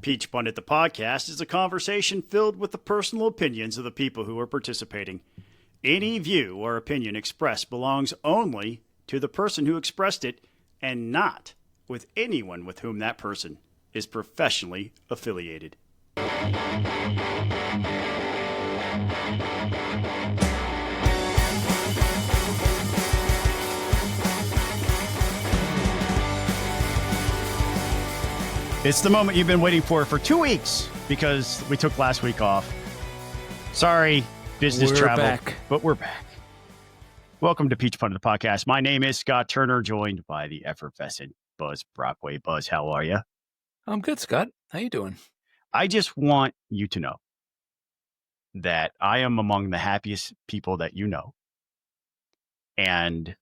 Peach Pundit, the podcast, is a conversation filled with the personal opinions of the people who are participating. Any view or opinion expressed belongs only to the person who expressed it and not with anyone with whom that person is professionally affiliated. It's the moment you've been waiting for 2 weeks because we took last week off. Sorry, business travel, back. But we're back. Welcome to Peach Pundit, the podcast. My name is Scott Turner, joined by the effervescent Buzz Brockway. Buzz, how are you? I'm good, Scott. How you doing? I just want you to know that I am among the happiest people that you know. And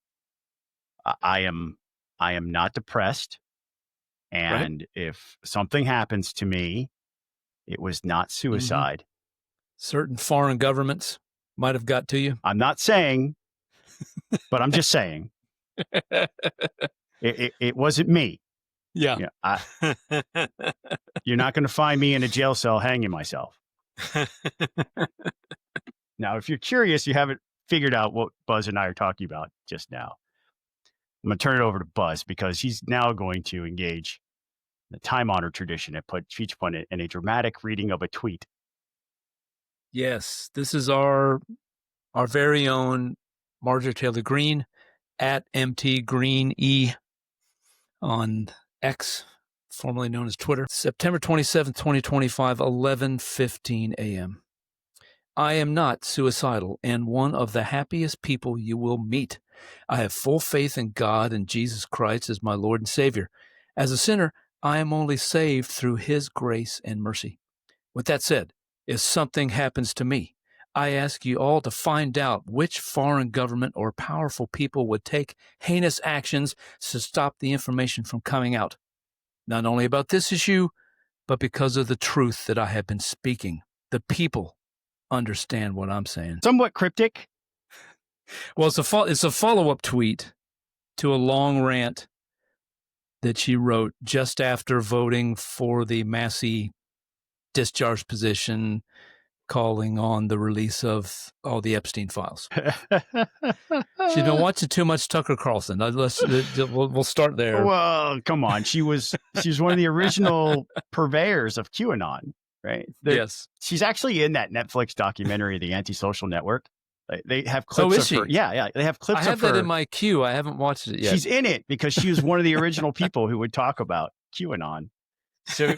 I am not depressed. And right. If something happens to me, it was not suicide. Mm-hmm. Certain foreign governments might have got to you. I'm not saying, but I'm just saying. It wasn't me. Yeah. You're not going to find me in a jail cell hanging myself. Now, if you're curious, you haven't figured out what Buzz and I are talking about just now. I'm going to turn it over to Buzz because he's now going to engage the time-honored tradition and put Peach Pundit in a dramatic reading of a tweet. Yes, this is our very own Marjorie Taylor Greene at MT Green E on X, formerly known as Twitter. September 27th, 2025, 11:15 a.m. I am not suicidal and one of the happiest people you will meet. I have full faith in God and Jesus Christ as my Lord and Savior. As a sinner, I am only saved through His grace and mercy. With that said, if something happens to me, I ask you all to find out which foreign government or powerful people would take heinous actions to stop the information from coming out. Not only about this issue, but because of the truth that I have been speaking. The people understand what I'm saying. Somewhat cryptic. Well, it's a follow-up tweet to a long rant that she wrote just after voting for the Massey discharge position, calling on the release of all the Epstein files. She's been watching too much Tucker Carlson. We'll start there. Well, come on. She was one of the original purveyors of QAnon, right? Yes. She's actually in that Netflix documentary, The Antisocial Network. They have clips of her. Yeah. They have clips of her. I have that in my queue. I haven't watched it yet. She's in it because she was one of the original people who would talk about QAnon. So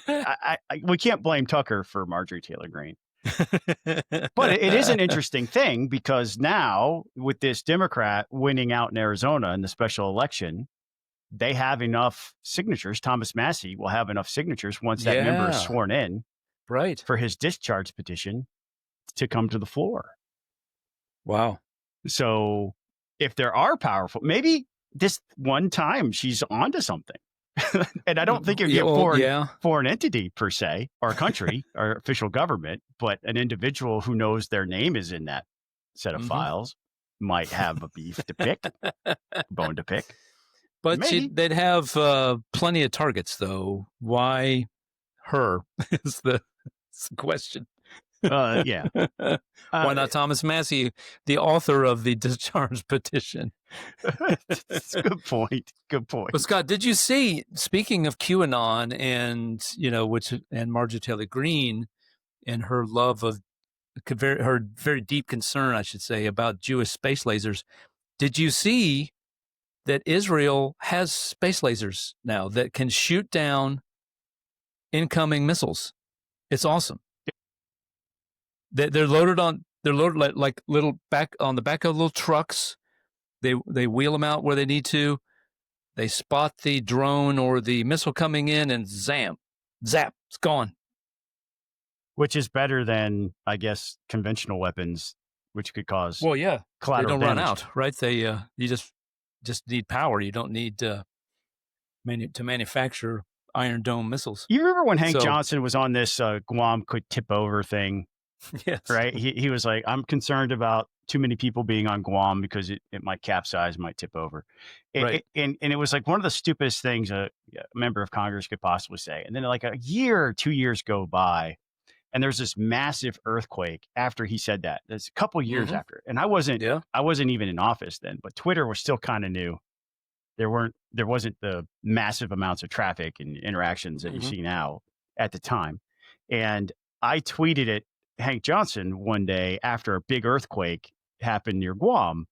we can't blame Tucker for Marjorie Taylor Greene. But it is an interesting thing because now with this Democrat winning out in Arizona in the special election, they have enough signatures. Thomas Massey will have enough signatures once that member is sworn in, right, for his discharge petition to come to the floor. Wow. So if there are powerful, maybe this one time she's onto something. And I don't think it would be a foreign entity per se, or a country or official government, but an individual who knows their name is in that set of files might have a bone to pick. But they'd have plenty of targets, though. Why her is the question. Yeah. Why not Thomas Massey, the author of the discharge petition? Good point. But Scott, did you see, speaking of QAnon and Marjorie Taylor Greene and her love of her very deep concern, I should say, about Jewish space lasers, did you see that Israel has space lasers now that can shoot down incoming missiles? It's awesome. They're loaded like little on the back of little trucks. They wheel them out where they need to. They spot the drone or the missile coming in and zap, it's gone. Which is better than, I guess, conventional weapons, which could cause collateral damage. They don't run out, right? They you just need power. You don't need to manufacture Iron Dome missiles. You remember when Hank Johnson was on this Guam could tip over thing? Yes. Right? He was like, I'm concerned about too many people being on Guam because it might capsize, might tip over. Right. And it was like one of the stupidest things a member of Congress could possibly say. And then like a year or 2 years go by, and there's this massive earthquake after he said that. There's a couple years Mhm. after. And Yeah. I wasn't even in office then, but Twitter was still kind of new. There wasn't the massive amounts of traffic and interactions that you Mhm. see now at the time. And I tweeted at Hank Johnson one day after a big earthquake happened near Guam.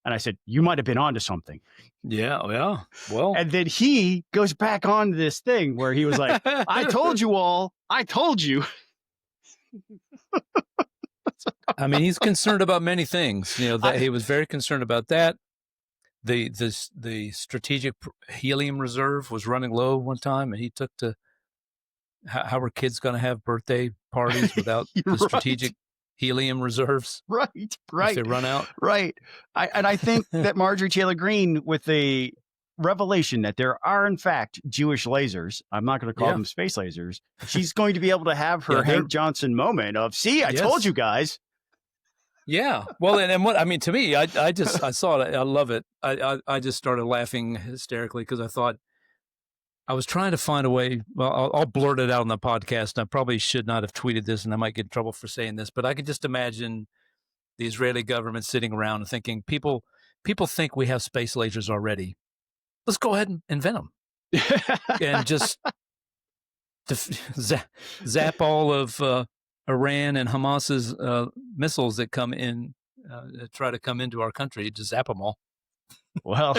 And I said, you might have been onto something. Yeah. Yeah. Well, And then he goes back on this thing where he was like, I told you all, I told you. I mean, he's concerned about many things. That he was very concerned about that. The strategic helium reserve was running low one time, and he took to how are kids going to have birthday parties without the strategic helium reserves? Right. If they run out. Right. I think that Marjorie Taylor Greene, with the revelation that there are in fact Jewish lasers, I'm not going to call them space lasers, she's going to be able to have her Hank Johnson moment of, see, I told you guys. Yeah. Well, and what I mean, to me, I saw it. I love it. I just started laughing hysterically because I thought I was trying to find a way. Well, I'll blurt it out on the podcast. And I probably should not have tweeted this, and I might get in trouble for saying this, but I could just imagine the Israeli government sitting around and thinking, people think we have space lasers already. Let's go ahead and invent them and just zap all of Iran and Hamas's missiles that come in, try to come into our country, just zap them all. Well,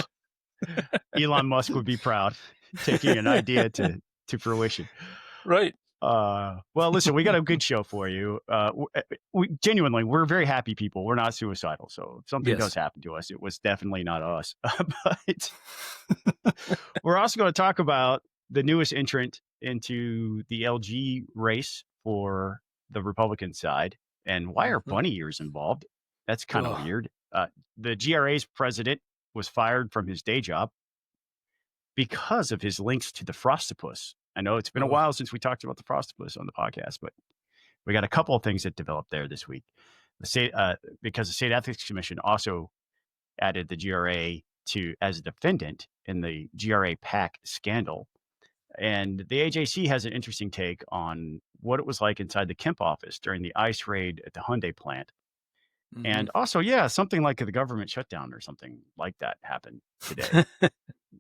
Elon Musk would be proud, taking an idea to fruition. Right. Well, listen, we got a good show for you. Genuinely, we're very happy people. We're not suicidal. So if something does happen to us, it was definitely not us. But we're also going to talk about the newest entrant into the LG race for the Republican side, and why are bunny ears involved? That's kind of weird. The GRA's president was fired from his day job because of his links to the Frostopus. I know it's been a while since we talked about the Frostopus on the podcast, but we got a couple of things that developed there this week. The state, because the State Ethics Commission also added the GRA as a defendant in the GRA PAC scandal. And the AJC has an interesting take on what it was like inside the Kemp office during the ICE raid at the Hyundai plant. Mm-hmm. And also, something like the government shutdown or something like that happened today.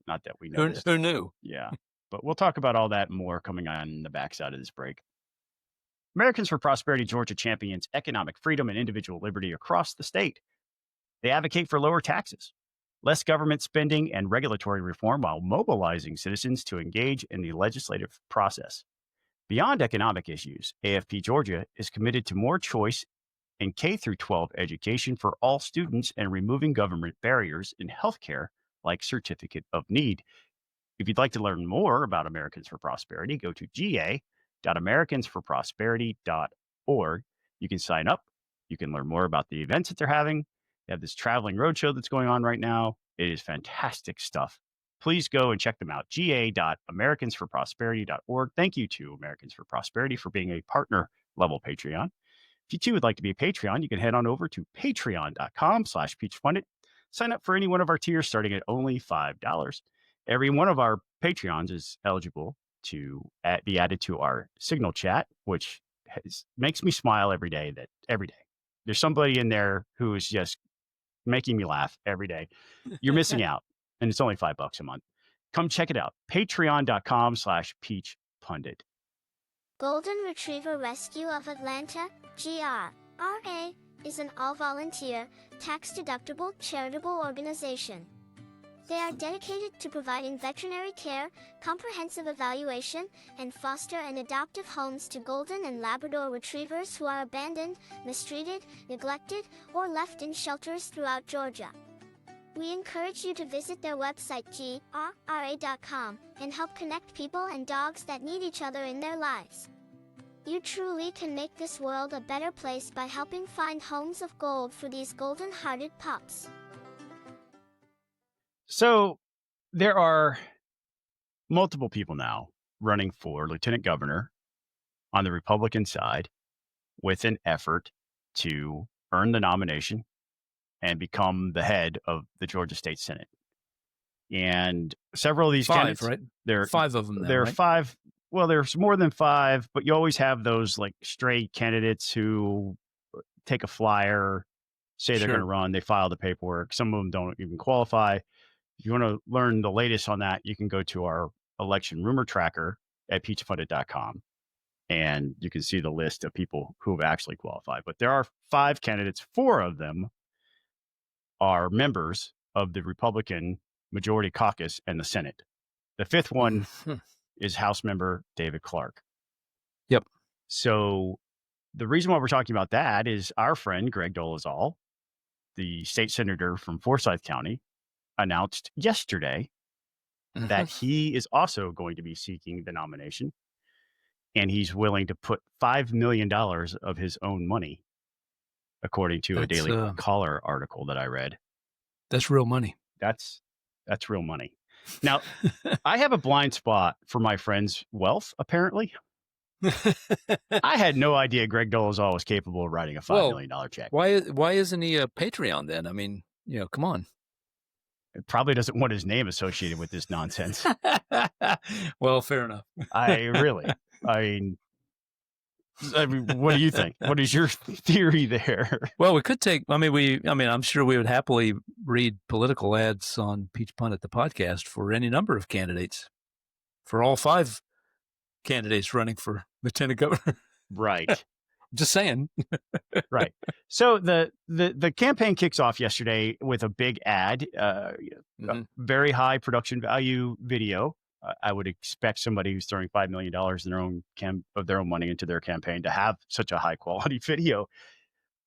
Not that we know. Who knew? Yeah. But we'll talk about all that and more coming on the backside of this break. Americans for Prosperity Georgia champions economic freedom and individual liberty across the state. They advocate for lower taxes, less government spending, and regulatory reform while mobilizing citizens to engage in the legislative process. Beyond economic issues, AFP Georgia is committed to more choice in K-12 education for all students and removing government barriers in healthcare like Certificate of Need. If you'd like to learn more about Americans for Prosperity, go to ga.americansforprosperity.org. You can sign up. You can learn more about the events that they're having. They have this traveling roadshow that's going on right now. It is fantastic stuff. Please go and check them out. ga.americansforprosperity.org. Thank you to Americans for Prosperity for being a partner level Patreon. If you too would like to be a Patreon, you can head on over to patreon.com/peachfunded. Sign up for any one of our tiers starting at only $5. Every one of our Patreons is eligible to be added to our Signal chat, which makes me smile every day. There's somebody in there who is just making me laugh every day. You're missing out, and it's only $5 a month. Come check it out. Patreon.com/peachpundit. Golden Retriever Rescue of Atlanta, GRA, is an all-volunteer, tax-deductible charitable organization. They are dedicated to providing veterinary care, comprehensive evaluation, and foster and adoptive homes to golden and Labrador retrievers who are abandoned, mistreated, neglected, or left in shelters throughout Georgia. We encourage you to visit their website gra.com and help connect people and dogs that need each other in their lives. You truly can make this world a better place by helping find homes of gold for these golden-hearted pups. So there are multiple people now running for lieutenant governor on the Republican side with an effort to earn the nomination and become the head of the Georgia State Senate. And several of these candidates, right? There are 5 of them now, there are right? 5. Well, there's more than 5, but you always have those like stray candidates who take a flyer, say they're going to Sure. run, they file the paperwork. Some of them don't even qualify. If you want to learn the latest on that, you can go to our election rumor tracker at peachfunded.com, and you can see the list of people who have actually qualified. But there are 5 candidates. 4 of them are members of the Republican Majority Caucus and the Senate. The 5th one is House member David Clark. Yep. So the reason why we're talking about that is our friend Greg Dolezal, the state senator from Forsyth County, announced yesterday that he is also going to be seeking the nomination, and he's willing to put $5 million of his own money, according to a Daily Caller article that I read. That's real money. That's real money. Now, I have a blind spot for my friend's wealth, apparently. I had no idea Greg Dolezal was capable of writing a $5 million check. Why isn't he a Patreon then? I mean, come on. It probably doesn't want his name associated with this nonsense. Well, fair enough. I mean, what do you think? What is your theory there? Well, we could take. I'm sure we would happily read political ads on Peach Pundit, the podcast, for any number of candidates, for all 5 candidates running for lieutenant governor. Right. Just saying. Right. So the campaign kicks off yesterday with a big ad, a very high production value video. I would expect somebody who's throwing $5 million of their own money into their campaign to have such a high quality video.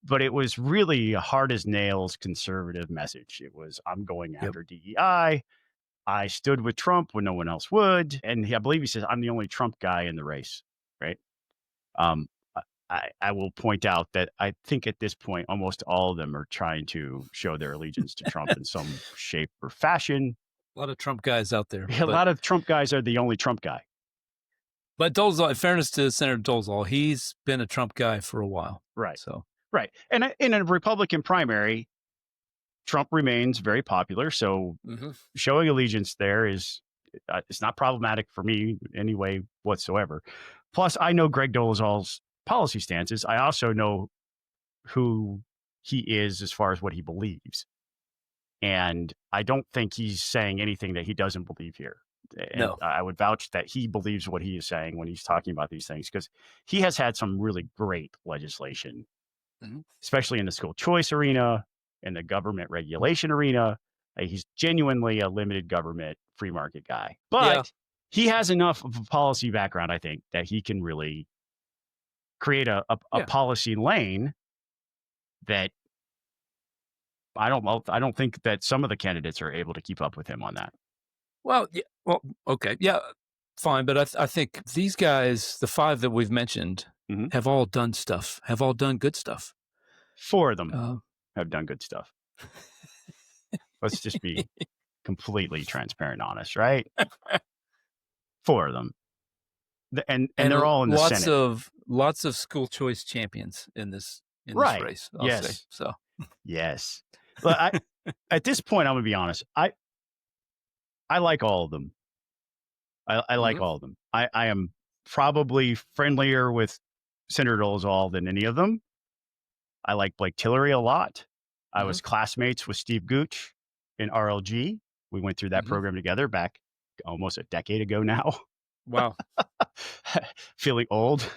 But it was really a hard as nails conservative message. It was, I'm going after DEI. I stood with Trump when no one else would. And I believe he says, I'm the only Trump guy in the race. Right. I will point out that I think at this point, almost all of them are trying to show their allegiance to Trump in some shape or fashion. A lot of Trump guys out there. A lot of Trump guys are the only Trump guy. But Dolezal, in fairness to Senator Dolezal, he's been a Trump guy for a while. Right. So right. And in a Republican primary, Trump remains very popular. So showing allegiance there is it's not problematic for me in any way whatsoever. Plus, I know Greg Dolezal's policy stances. I also know who he is as far as what he believes. And I don't think he's saying anything that he doesn't believe here. And no. I would vouch that he believes what he is saying when he's talking about these things, because he has had some really great legislation, especially in the school choice arena, in the government regulation arena. He's genuinely a limited government free market guy. But he has enough of a policy background, I think, that he can really create a policy lane that I don't think that some of the candidates are able to keep up with him on that. Well, okay. Yeah, fine. But I think these guys, the 5 that we've mentioned, have all done stuff, have all done good stuff. 4 of them have done good stuff. Let's just be completely transparent and honest, right? 4 of them. And they're all in the Senate. Lots of school choice champions in this race. I'll say. So yes. But at this point, I'm gonna be honest. I like all of them. I like all of them. I am probably friendlier with Senator Dolezal than any of them. I like Blake Tillery a lot. I was classmates with Steve Gooch in RLG. We went through that program together back almost a decade ago now. Wow. Feeling old.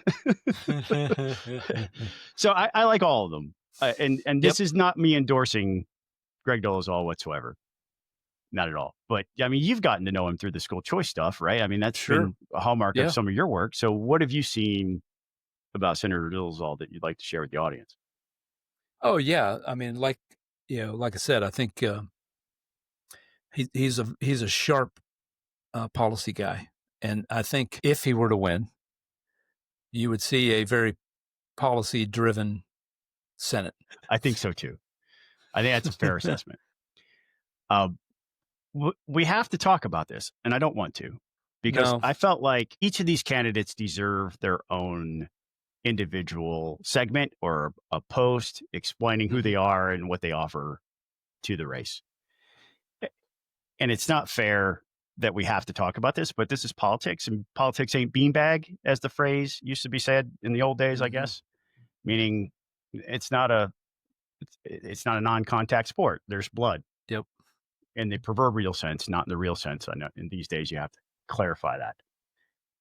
So I like all of them. And this is not me endorsing Greg Dolezal whatsoever. Not at all. But I mean, you've gotten to know him through the school choice stuff, right? I mean, that's been a hallmark of some of your work. So what have you seen about Senator Dolezal that you'd like to share with the audience? Oh, yeah. I mean, like I said, I think he's a sharp policy guy. And I think if he were to win, you would see a very policy-driven Senate. I think so, too. I think that's a fair assessment. We have to talk about this, and I don't want to, because I felt like each of these candidates deserve their own individual segment or a post explaining who they are and what they offer to the race. And it's not fair that we have to talk about this, but this is politics, and politics ain't beanbag, as the phrase used to be said in the old days, I guess, meaning it's not a non-contact sport. There's blood. Yep. In the proverbial sense, not in the real sense. I know in these days you have to clarify that.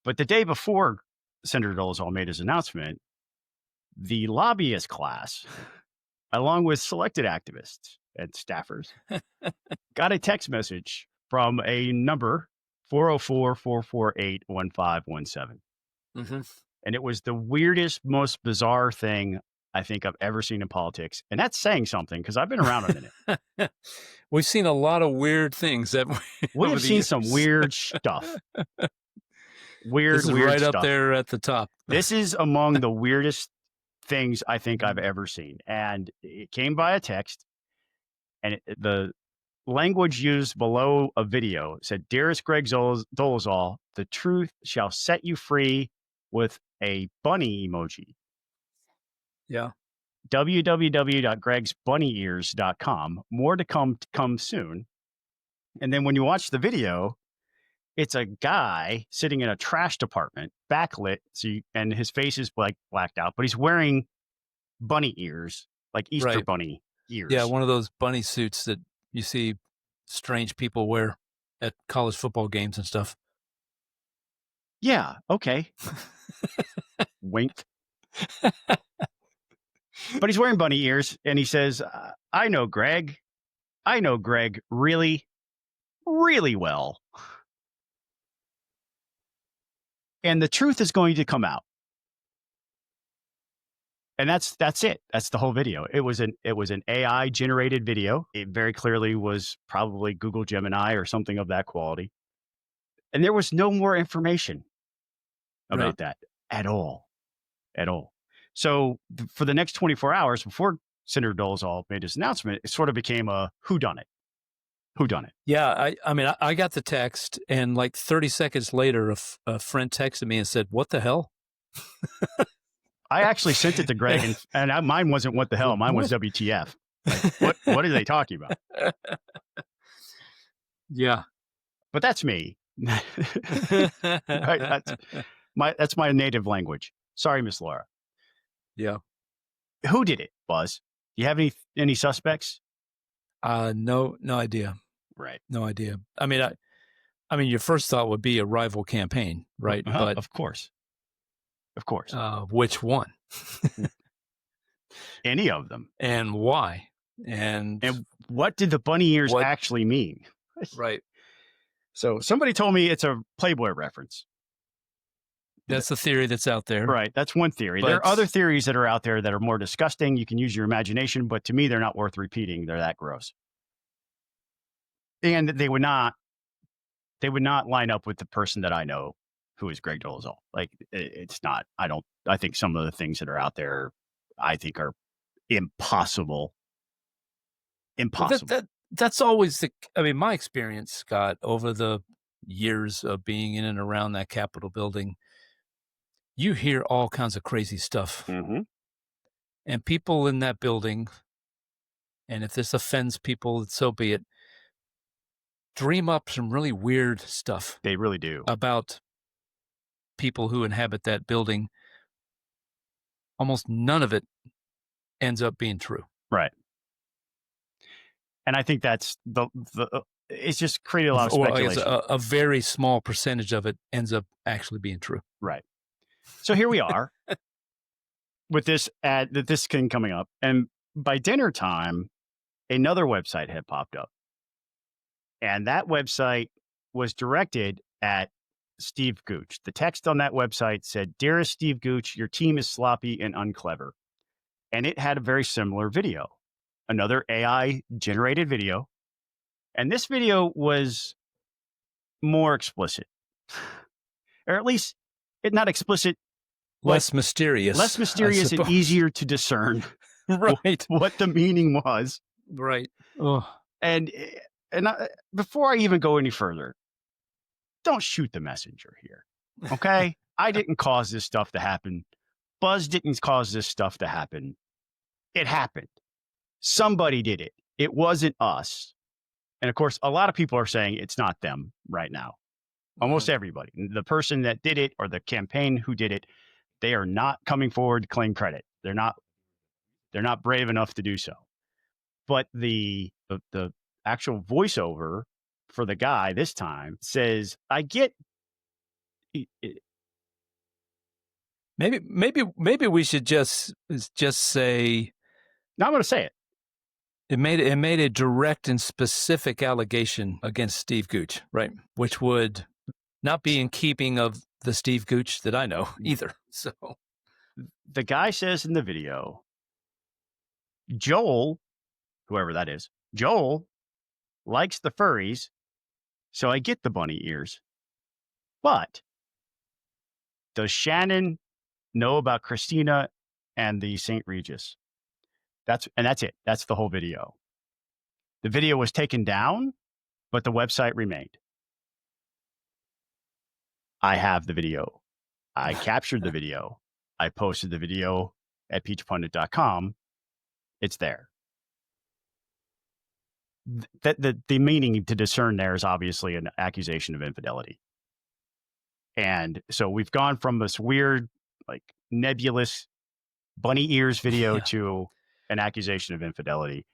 But the day before Senator Dolezal made his announcement, the lobbyist class, along with selected activists and staffers, got a text message from a number 404-448-1517. And it was the weirdest, most bizarre thing I think I've ever seen in politics. And that's saying something, because I've been around a minute. We've seen a lot of weird things. We have seen some weird stuff. Weird stuff. Right up there at the top. This is among the weirdest things I think I've ever seen. And it came via text. And the language used below a video said, "Dearest Greg Dolezal, the truth shall set you free," with a bunny emoji. Yeah. www.gregsbunnyears.com. More to come soon. And then when you watch the video, it's a guy sitting in a trash department, backlit, and his face is blacked out, but he's wearing bunny ears, like Easter bunny ears. Yeah, one of those bunny suits that you see strange people wear at college football games and stuff. Yeah, okay. Wink. But he's wearing bunny ears, and he says, I know Greg really, really well. And the truth is going to come out. And that's it. That's the whole video. It was an AI generated video. It very clearly was probably Google Gemini or something of that quality. And there was no more information about that at all. So for the next 24 hours before Senator Dolezal made his announcement, it sort of became a whodunit. Yeah, I mean, I got the text, and like 30 seconds later, a friend texted me and said, "What the hell?" I actually sent it to Greg, and mine wasn't "what the hell." Mine was WTF. Like, what are they talking about? Yeah, but that's me. Right? That's my native language. Sorry, Miss Laura. Yeah. Who did it, Buzz? Do you have any suspects? No idea. Right. No idea. I mean, your first thought would be a rival campaign, right? But of course. Which one? Any of them. And why? And what did the bunny ears actually mean? Right. So somebody told me it's a Playboy reference. That's the theory that's out there. Right. That's one theory. There are other theories that are out there that are more disgusting. You can use your imagination, but to me, they're not worth repeating. They're that gross. And they would not line up with the person that I know, who is Greg Dolezal. Like, it's not. I think some of the things that are out there, I think, are impossible. That's always my experience, Scott, over the years of being in and around that Capitol building. You hear all kinds of crazy stuff. Mm-hmm. And people in that building, and if this offends people, so be it, dream up some really weird stuff. They really do. About people who inhabit that building. Almost none of it ends up being true. Right. And I think that's it's just created a lot of speculation. A very small percentage of it ends up actually being true. Right. So here we are with this thing coming up. And by dinner time, another website had popped up. And that website was directed at Steve Gooch. The text on that website said, "Dearest Steve Gooch, your team is sloppy and unclever." And it had a very similar video, another AI generated video. And this video was more explicit, or at least not explicit, less mysterious and easier to discern right what the meaning was. Right. Oh. And before I even go any further, don't shoot the messenger here. Okay. I didn't cause this stuff to happen. Buzz didn't cause this stuff to happen. It happened. Somebody did it. it wasn't us. And of course, a lot of people are saying it's not them right now. Almost everybody. The person that did it or the campaign who did it, they are not coming forward to claim credit. They're not brave enough to do so. But the actual voiceover for the guy this time says, I get Maybe we should just say. Now I'm going to say it. It made a direct and specific allegation against Steve Gooch, right? Which would not be in keeping of the Steve Gooch that I know either. So the guy says in the video, Joel, whoever that is, Joel likes the furries, so I get the bunny ears. But does Shannon know about Christina and the St. Regis? That's it. That's the whole video. The video was taken down, but the website remained. I have the video. I captured the video. I posted the video at peachpundit.com. It's there. The meaning to discern there is obviously an accusation of infidelity. And so we've gone from this weird, like nebulous bunny ears video to an accusation of infidelity.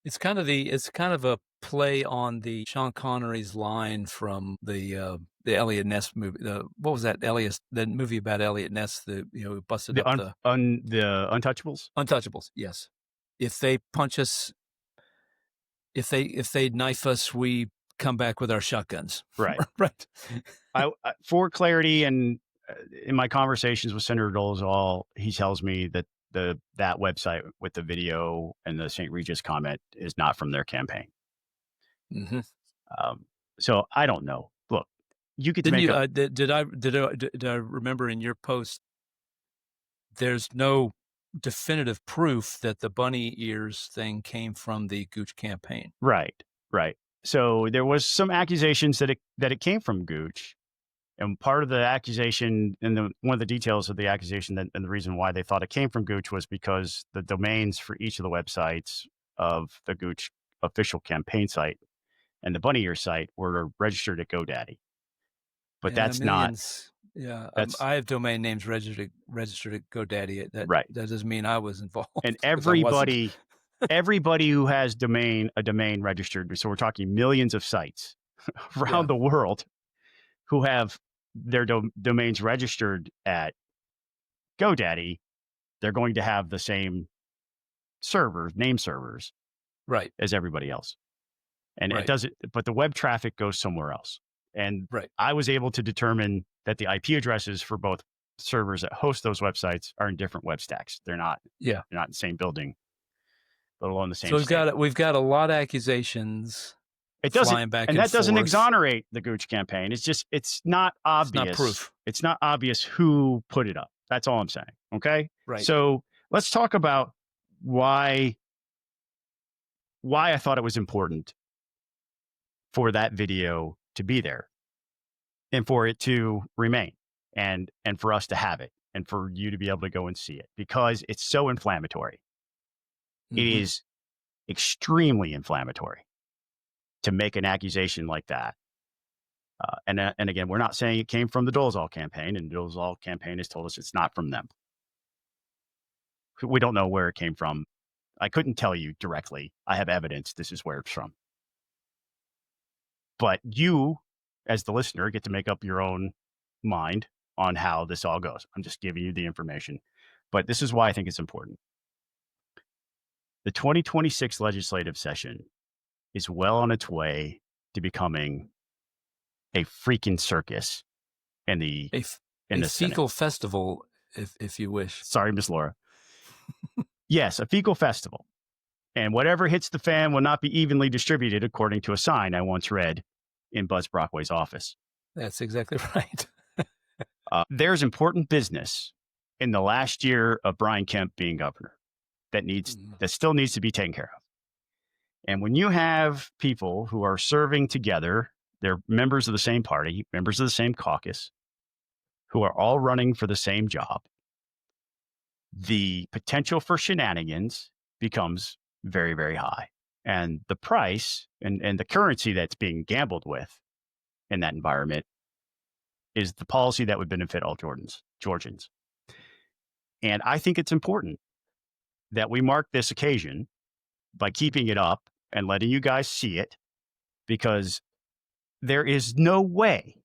It's kind of a play on the Sean Connery's line from the Elliot Ness movie. What was that? The movie about Elliot Ness. Busted up the Untouchables. Untouchables. Yes. If they punch us, if they knife us, we come back with our shotguns. Right. Right. I for clarity, and in my conversations with Senator Dolezal, he tells me that that website with the video and the St. Regis comment is not from their campaign. Mm-hmm. So I don't know. Look, you could did I remember in your post? There's no definitive proof that the bunny ears thing came from the Gooch campaign. Right. So there was some accusations that it came from Gooch. And part of the accusation and one of the details of the accusation and the reason why they thought it came from Gooch was because the domains for each of the websites of the Gooch official campaign site and the bunny ear site were registered at GoDaddy. But that's millions, not. I have domain names registered at GoDaddy. That doesn't mean I was involved. And everybody who has a domain registered, so we're talking millions of sites around the world who have their domains registered at GoDaddy, they're going to have the same name servers, right, as everybody else. And it doesn't, but the web traffic goes somewhere else. And I was able to determine that the IP addresses for both servers that host those websites are in different web stacks. They're not in the same building, let alone the same. So we've got a lot of accusations. It doesn't, and that doesn't exonerate the Gooch campaign. It's not obvious. It's not proof. It's not obvious who put it up. That's all I'm saying. Okay. Right. So let's talk about why I thought it was important for that video to be there and for it to remain and for us to have it and for you to be able to go and see it because it's so inflammatory. Mm-hmm. It is extremely inflammatory to make an accusation like that. And again, we're not saying it came from the Dolezal campaign, and the Dolezal campaign has told us it's not from them. We don't know where it came from. I couldn't tell you directly. I have evidence this is where it's from. But you, as the listener, get to make up your own mind on how this all goes. I'm just giving you the information. But this is why I think it's important. The 2026 legislative session is well on its way to becoming a freaking circus in the fecal festival, if you wish. Sorry, Miss Laura. Yes, a fecal festival. And whatever hits the fan will not be evenly distributed, according to a sign I once read in Buzz Brockway's office. That's exactly right. There's important business in the last year of Brian Kemp being governor that still needs to be taken care of. And when you have people who are serving together, they're members of the same party, members of the same caucus, who are all running for the same job, the potential for shenanigans becomes very, very high. And the price and the currency that's being gambled with in that environment is the policy that would benefit all Georgians. And I think it's important that we mark this occasion by keeping it up and letting you guys see it, because there is no way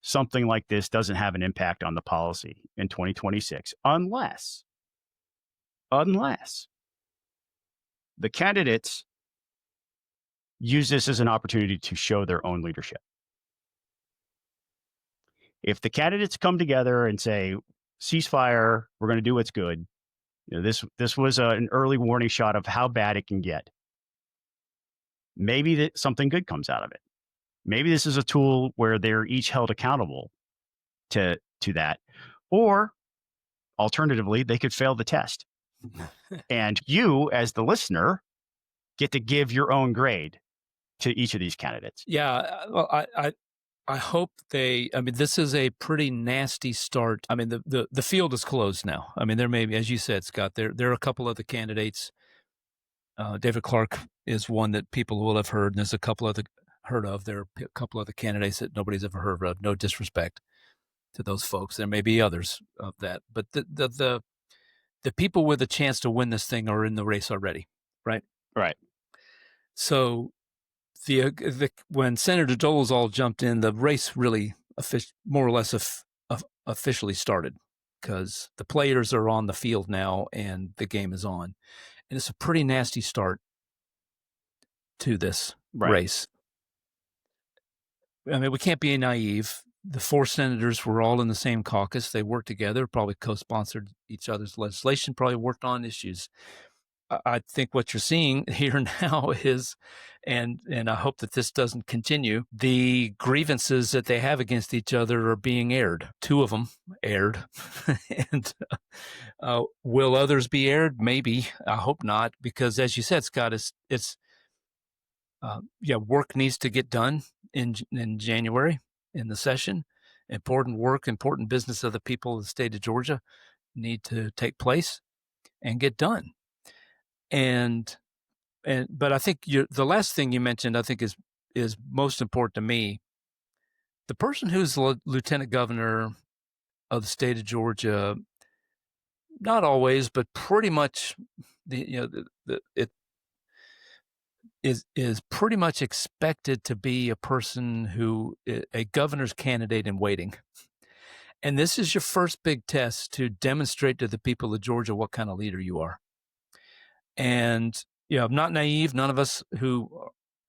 something like this doesn't have an impact on the policy in 2026, unless the candidates use this as an opportunity to show their own leadership. If the candidates come together and say, ceasefire, we're going to do what's good, this was an early warning shot of how bad it can get. Maybe something good comes out of it. Maybe this is a tool where they're each held accountable to that. Or alternatively, they could fail the test. And you, as the listener, get to give your own grade to each of these candidates. Yeah, well, I hope this is a pretty nasty start. I mean, the field is closed now. I mean, there may be, as you said, Scott, there are a couple of the candidates. David Clark is one that people will have heard, and there's a couple of There are a couple of the candidates that nobody's ever heard of. No disrespect to those folks. There may be others of that, but the people with a chance to win this thing are in the race already, right? Right. So when Senator Dolezal jumped in, the race really more or less officially started, because the players are on the field now and the game is on. And it's a pretty nasty start to this race. I mean, we can't be naive. The 4 senators were all in the same caucus. They worked together, probably co-sponsored each other's legislation, probably worked on issues. I think what you're seeing here now is, and I hope that this doesn't continue, the grievances that they have against each other are being aired. 2 of them aired. And will others be aired? Maybe. I hope not, because as you said, Scott, work needs to get done in January in the session. Important work, important business of the people of the state of Georgia need to take place and get done. But I think the last thing you mentioned, I think is most important to me. The person who's the lieutenant governor of the state of Georgia, not always, but pretty much, it is pretty much expected to be a person who a governor's candidate in waiting. And this is your first big test to demonstrate to the people of Georgia what kind of leader you are. And, I'm not naive. None of us who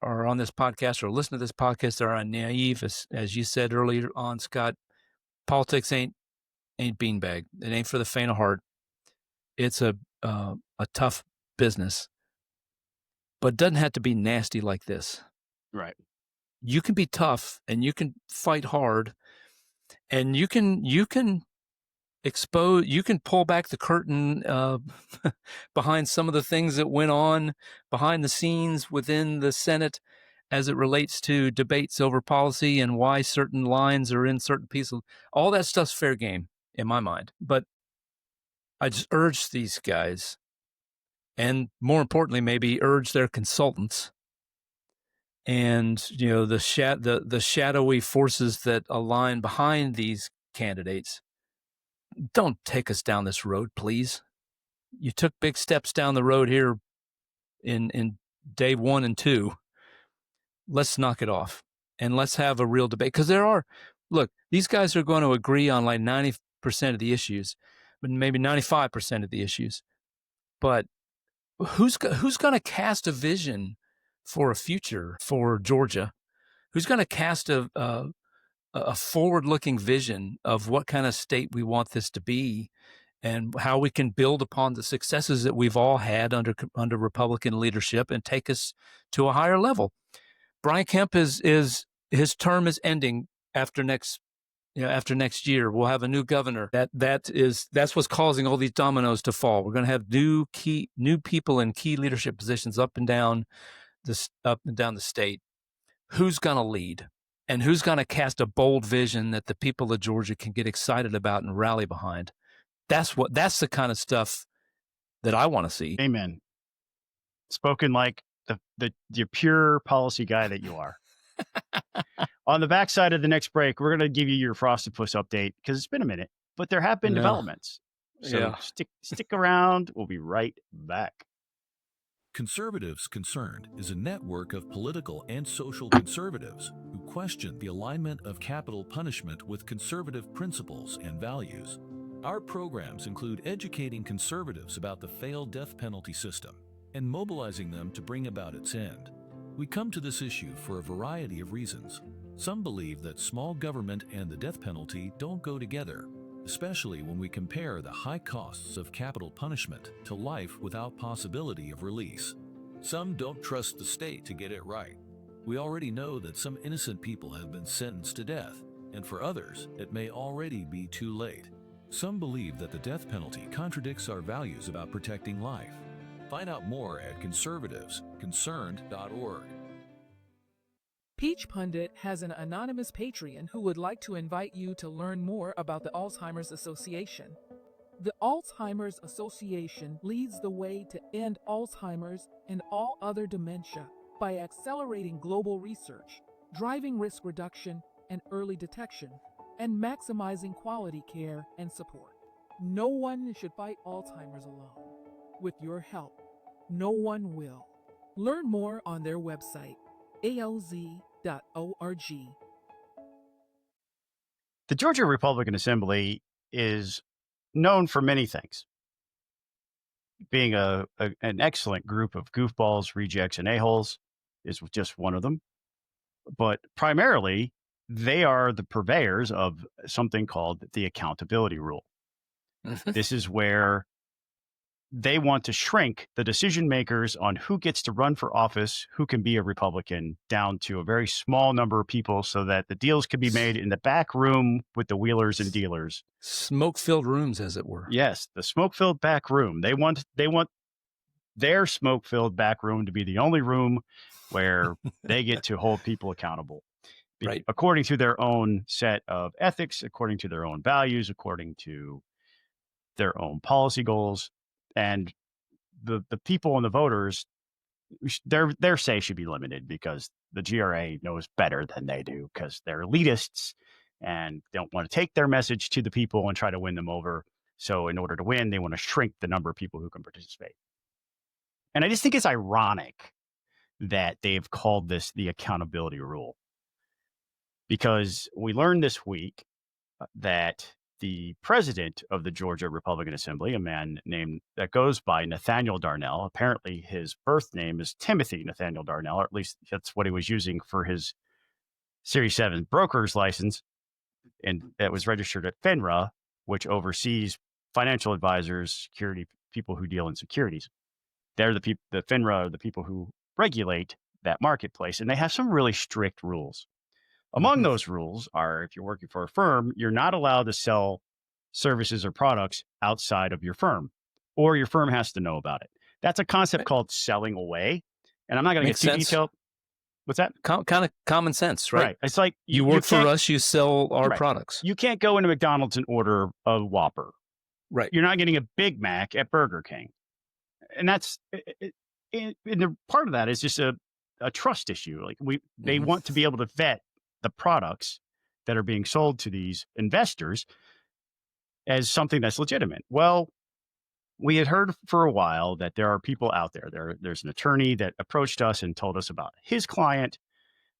are on this podcast or listen to this podcast are naive. As you said earlier on, Scott, politics ain't beanbag. It ain't for the faint of heart. It's a tough business, but it doesn't have to be nasty like this. Right. You can be tough and you can fight hard, and you can pull back the curtain behind some of the things that went on behind the scenes within the Senate as it relates to debates over policy and why certain lines are in certain pieces. All that stuff's fair game in my mind. But I just urge these guys, and more importantly, maybe urge their consultants and the shadowy forces that align behind these candidates. Don't take us down this road, please. You took big steps down the road here in day 1 and 2. Let's knock it off and let's have a real debate. Because these guys are going to agree on like 90% of the issues, but maybe 95% of the issues. But who's going to cast a vision for a future for Georgia? Who's going to cast a forward-looking vision of what kind of state we want this to be and how we can build upon the successes that we've all had under Republican leadership and take us to a higher level? Brian Kemp his term is ending after next year. We'll have a new governor. That's what's causing all these dominoes to fall. We're going to have new people in key leadership positions up and down the state. Who's going to lead? And who's going to cast a bold vision that the people of Georgia can get excited about and rally behind? That's the kind of stuff that I want to see. Amen. Spoken like the pure policy guy that you are. On the backside of the next break, we're going to give you your Frostopus update because it's been a minute, but there have been developments. So stick around. We'll be right back. Conservatives Concerned is a network of political and social conservatives who question the alignment of capital punishment with conservative principles and values. Our programs include educating conservatives about the failed death penalty system and mobilizing them to bring about its end. We come to this issue for a variety of reasons. Some believe that small government and the death penalty don't go together, especially when we compare the high costs of capital punishment to life without possibility of release. Some don't trust the state to get it right. We already know that some innocent people have been sentenced to death, and for others, it may already be too late. Some believe that the death penalty contradicts our values about protecting life. Find out more at conservativeconcerned.org. Peach Pundit has an anonymous Patreon who would like to invite you to learn more about the Alzheimer's Association. The Alzheimer's Association leads the way to end Alzheimer's and all other dementia by accelerating global research, driving risk reduction and early detection, and maximizing quality care and support. No one should fight Alzheimer's alone. With your help, no one will. Learn more on their website, alz.org. The Georgia Republican Assembly is known for many things, being an excellent group of goofballs, rejects, and a-holes is just one of them. But primarily, they are the purveyors of something called the accountability rule. This is where they want to shrink the decision makers on who gets to run for office, who can be a Republican, down to a very small number of people so that the deals can be made in the back room with the wheelers and dealers. Smoke-filled rooms, as it were. Yes, the smoke-filled back room. They want their smoke-filled back room to be the only room where they get to hold people accountable. Right. According to their own set of ethics, according to their own values, according to their own policy goals. And the people and the voters, their say should be limited because the GRA knows better than they do because they're elitists and don't want to take their message to the people and try to win them over. So in order to win, they want to shrink the number of people who can participate. And I just think it's ironic that they've called this the accountability rule, because we learned this week that the president of the Georgia Republican Assembly, a man named that goes by Nathaniel Darnell, apparently his birth name is Timothy Nathaniel Darnell, or at least that's what he was using for his Series 7 broker's license, and that was registered at FINRA, which oversees financial advisors, security people who deal in securities. They're the people, the FINRA are the people who regulate that marketplace, and they have some really strict rules. Among those rules are, if you're working for a firm, you're not allowed to sell services or products outside of your firm, or your firm has to know about it. That's a concept called selling away. And I'm not going to get too detailed. What's that? Kind of common sense, right? It's like you work for us, you sell our products. You can't go into McDonald's and order a Whopper. Right. You're not getting a Big Mac at Burger King. And that's and the part of that is just a trust issue. Like they want to be able to vet the products that are being sold to these investors as something that's legitimate. Well, we had heard for a while that there are people out there. There's an attorney that approached us and told us about his client.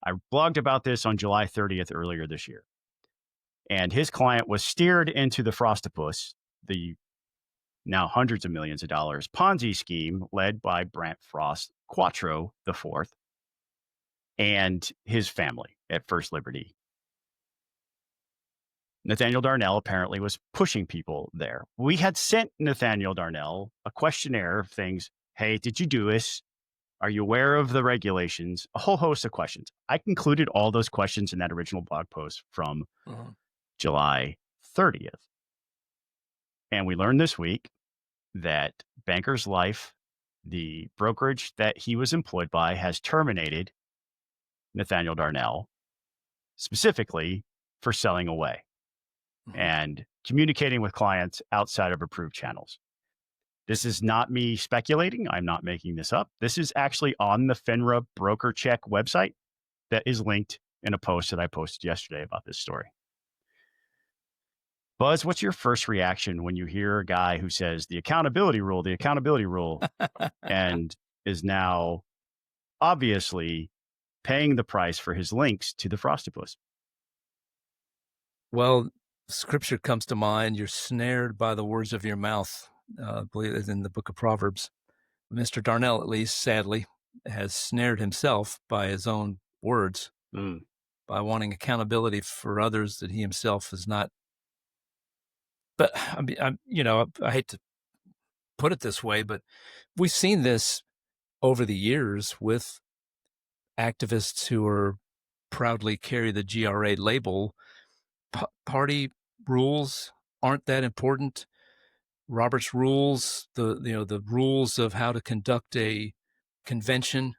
I blogged about this on July 30th earlier this year. And his client was steered into the Frostopus, the now hundreds of millions of dollars Ponzi scheme led by Brant Frost Quattro IV and his family at First Liberty. Nathaniel Darnell apparently was pushing people there. We had sent Nathaniel Darnell a questionnaire of things. Hey, did you do this? Are you aware of the regulations? A whole host of questions. I concluded all those questions in that original blog post from July 30th. And we learned this week that Bankers Life, the brokerage that he was employed by, has terminated Nathaniel Darnell specifically for selling away and communicating with clients outside of approved channels. This is not me speculating. I'm not making this up. This is actually on the FINRA broker check website that is linked in a post that I posted yesterday about this story. Buzz, what's your first reaction when you hear a guy who says the accountability rule, and is now obviously paying the price for his links to the Frostopus? Well, scripture comes to mind. You're snared by the words of your mouth. I believe it's in the book of Proverbs. Mr. Darnell, at least, sadly, has snared himself by his own words, by wanting accountability for others that he himself is not. But I mean, I hate to put it this way, but we've seen this over the years with activists who are proudly carry the GRA label. Party rules aren't that important. Robert's rules, the rules of how to conduct a convention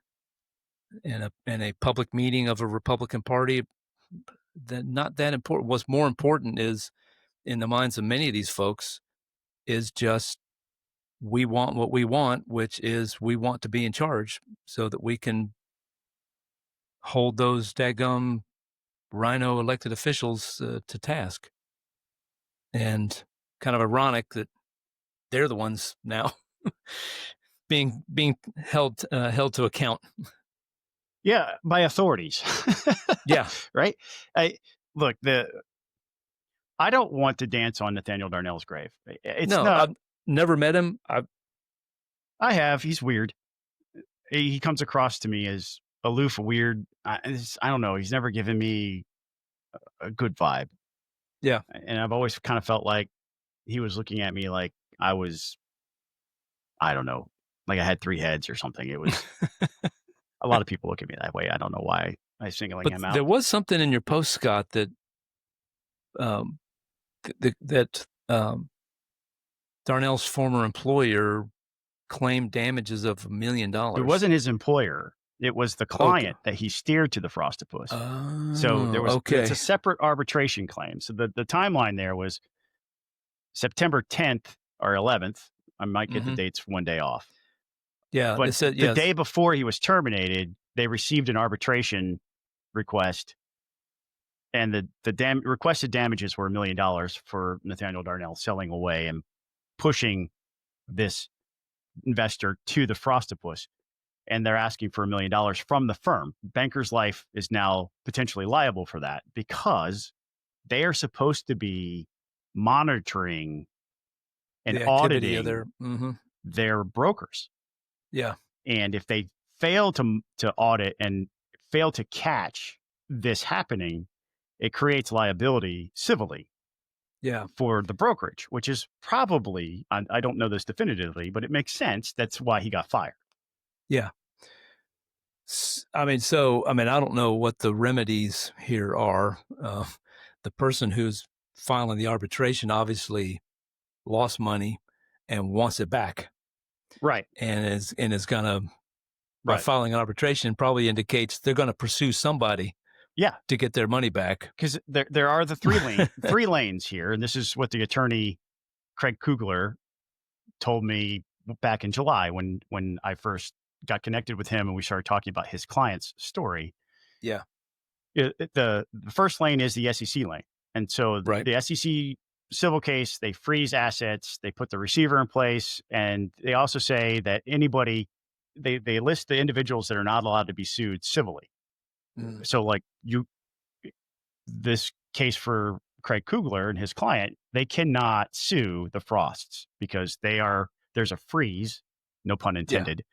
and a public meeting of a Republican Party, that not that important. What's more important is, in the minds of many of these folks, is just we want what we want, which is we want to be in charge so that we can hold those daggum rhino elected officials to task. And kind of ironic that they're the ones now being held to account. Yeah, by authorities. Yeah. Right? I don't want to dance on Nathaniel Darnell's grave. I've never met him. I have. He's weird. He comes across to me as aloof, weird. I don't know. He's never given me a good vibe. Yeah. And I've always kind of felt like he was looking at me like I was, I don't know, like I had 3 heads or something. It was a lot of people look at me that way. I don't know why I'm singling him out. There was something in your post, Scott, that Darnell's former employer claimed damages of $1 million. It wasn't his employer. It was the client that he steered to the Frostopus. So there was it's a separate arbitration claim. So the timeline there was September 10th or 11th. I might get the dates one day off. Yeah. But the day before he was terminated, they received an arbitration request. And the requested damages were $1 million for Nathaniel Darnell selling away and pushing this investor to the Frostopus. And they're asking for $1 million from the firm. Bankers Life is now potentially liable for that because they are supposed to be monitoring and auditing their brokers. Yeah. And if they fail to audit and fail to catch this happening, it creates liability civilly. Yeah. For the brokerage, which is probably, I don't know this definitively, but it makes sense. That's why he got fired. Yeah. I don't know what the remedies here are. The person who's filing the arbitration obviously lost money and wants it back. Right. And is going to, by filing an arbitration, probably indicates they're going to pursue somebody. Yeah, to get their money back. Because there are the three lanes here, and this is what the attorney Craig Kugler told me back in July when I first got connected with him and we started talking about his client's story. Yeah, the first lane is the SEC lane, and so the SEC civil case, they freeze assets, they put the receiver in place, and they also say that anybody they list the individuals that are not allowed to be sued civilly. So this case for Craig Kugler and his client, they cannot sue the Frosts because there's a freeze, no pun intended,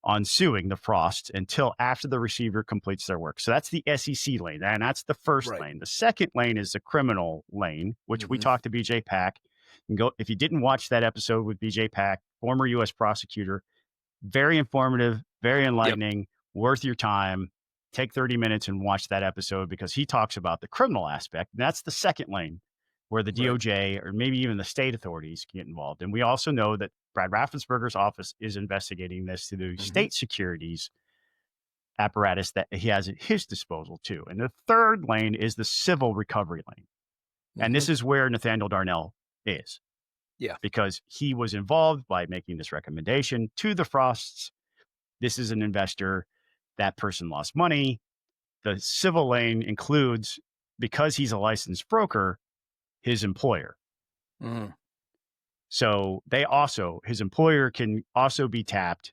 on suing the Frosts until after the receiver completes their work. So that's the SEC lane, and that's the first lane. The second lane is the criminal lane, which we talked to BJ PAC. And if you didn't watch that episode with BJ PAC, former U.S. prosecutor, very informative, very enlightening, worth your time. Take 30 minutes and watch that episode because he talks about the criminal aspect. And that's the second lane where the DOJ or maybe even the state authorities can get involved. And we also know that Brad Raffensperger's office is investigating this through the state securities apparatus that he has at his disposal too. And the third lane is the civil recovery lane. And this is where Nathaniel Darnell is. Yeah. Because he was involved by making this recommendation to the Frosts. This is an investor. That person lost money. The civil lane includes, because he's a licensed broker, his employer. Mm. So his employer can also be tapped,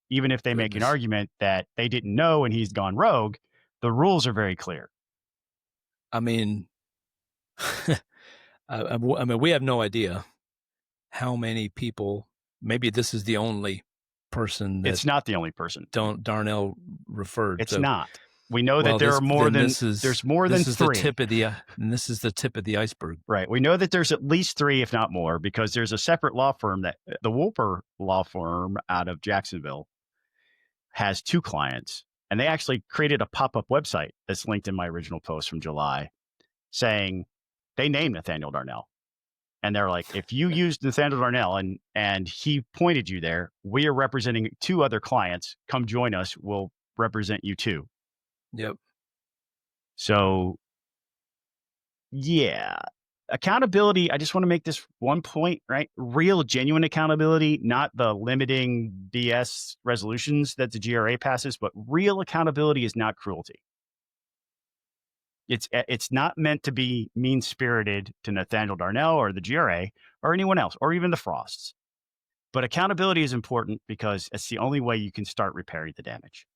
even if they make an argument that they didn't know and he's gone rogue. The rules are very clear. I mean, I mean, we have no idea how many people. Maybe this is the only person. It's not the only person. Darnell referred. It's not. We know that there are more than there's more than three. And this is the tip of the iceberg. Right. We know that there's at least three, if not more, because there's a separate law firm that the Wolper law firm out of Jacksonville has two clients, and they actually created a pop-up website that's linked in my original post from July, saying they named Nathaniel Darnell. And they're like, if you used Nathaniel Darnell and he pointed you there, we are representing two other clients. Come join us. We'll represent you too. Yep. So, yeah. Accountability, I just want to make this one point, right? Real, genuine accountability, not the limiting BS resolutions that the GRA passes, but real accountability is not cruelty. It's not meant to be mean-spirited to Nathaniel Darnell or the GRA or anyone else, or even the Frosts. But accountability is important because it's the only way you can start repairing the damage.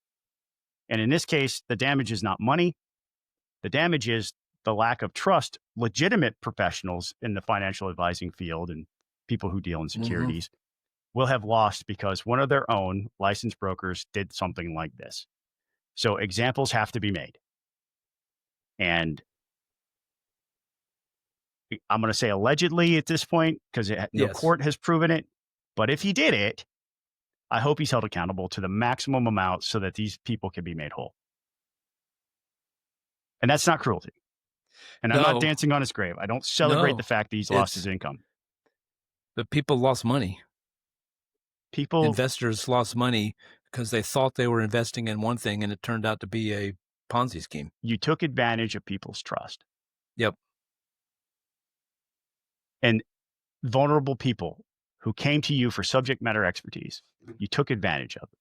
And in this case, the damage is not money. The damage is the lack of trust. Legitimate professionals in the financial advising field and people who deal in securities will have lost because one of their own licensed brokers did something like this. So examples have to be made. And I'm going to say allegedly at this point because no court has proven it. But if he did it, I hope he's held accountable to the maximum amount so that these people can be made whole. And that's not cruelty. And I'm not dancing on his grave. I don't celebrate the fact that he's lost his income. But people lost money. Investors lost money because they thought they were investing in one thing and it turned out to be a Ponzi scheme. You took advantage of people's trust. Yep. And vulnerable people who came to you for subject matter expertise, you took advantage of it.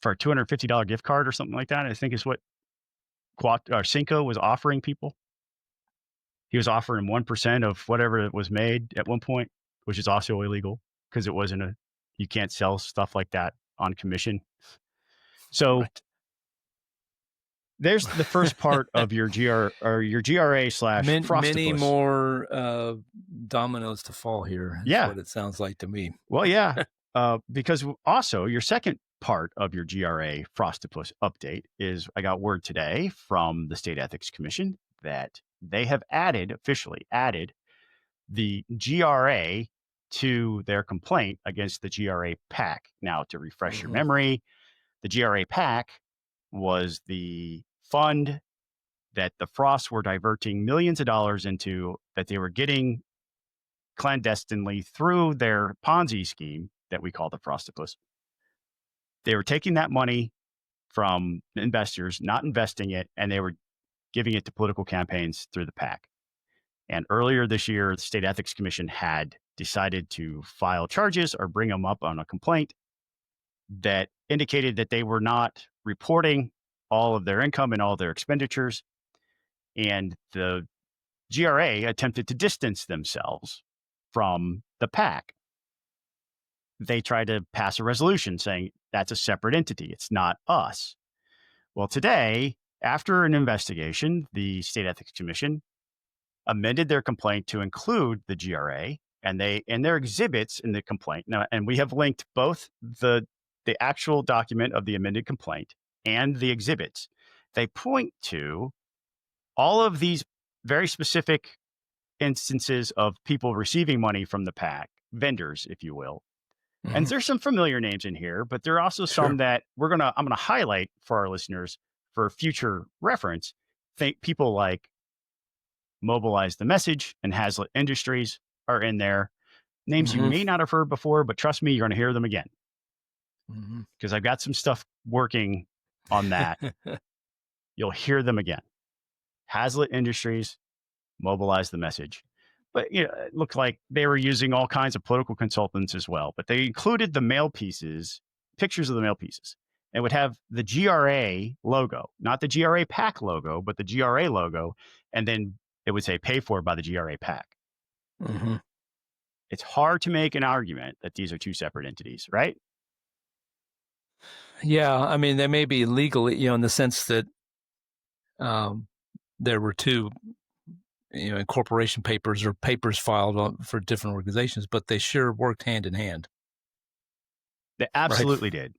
For a $250 gift card or something like that, I think is what Cinco was offering people. He was offering 1% of whatever was made at one point, which is also illegal because it wasn't you can't sell stuff like that on commission. So there's the first part of your GRA / Frostopus. Many more dominoes to fall here. That's what it sounds like to me. Well, yeah, because also your second part of your GRA Frostopus update is I got word today from the State Ethics Commission that they have officially added the GRA to their complaint against the GRA PAC. Now, to refresh your memory, the GRA PAC was the fund that the Frosts were diverting millions of dollars into that they were getting clandestinely through their Ponzi scheme that we call the Frostopus. They were taking that money from investors, not investing it, and they were giving it to political campaigns through the PAC. And earlier this year, the State Ethics Commission had decided to file charges or bring them up on a complaint that indicated that they were not reporting all of their income and all of their expenditures. And the GRA attempted to distance themselves from the PAC. They tried to pass a resolution saying that's a separate entity. It's not us. Well, today, after an investigation, the State Ethics Commission amended their complaint to include the GRA and their exhibits in the complaint. Now, and we have linked both the actual document of the amended complaint and the exhibits. They point to all of these very specific instances of people receiving money from the PAC, vendors, if you will. And there's some familiar names in here, but there are also some that I'm going to highlight for our listeners for future reference. Think people like Mobilize the Message and Hazlitt Industries are in there. Names you may not have heard before, but trust me, you're going to hear them again. Because I've got some stuff working on that. You'll hear them again. Hazlitt Industries, Mobilize the Message. But it looked like they were using all kinds of political consultants as well. But they included the mail pieces, pictures of the mail pieces. It would have the GRA logo, not the GRA PAC logo, but the GRA logo. And then it would say paid for by the GRA PAC. Mm-hmm. It's hard to make an argument that these are two separate entities, right? Yeah, I mean, they may be legally, in the sense that there were two, incorporation papers or papers filed for different organizations, but they sure worked hand in hand. They absolutely did.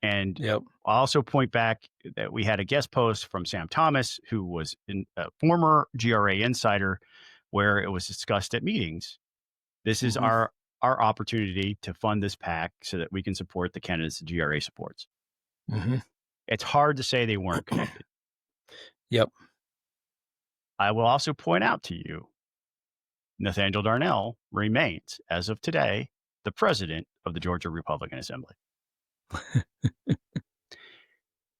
And Yep. I'll also point back that we had a guest post from Sam Thomas, who was a former GRA insider, where it was discussed at meetings. This is our opportunity to fund this PAC so that we can support the candidates the GRA supports. Mm-hmm. It's hard to say they weren't connected. Yep. I will also point out to you, Nathaniel Darnell remains, as of today, the president of the Georgia Republican Assembly.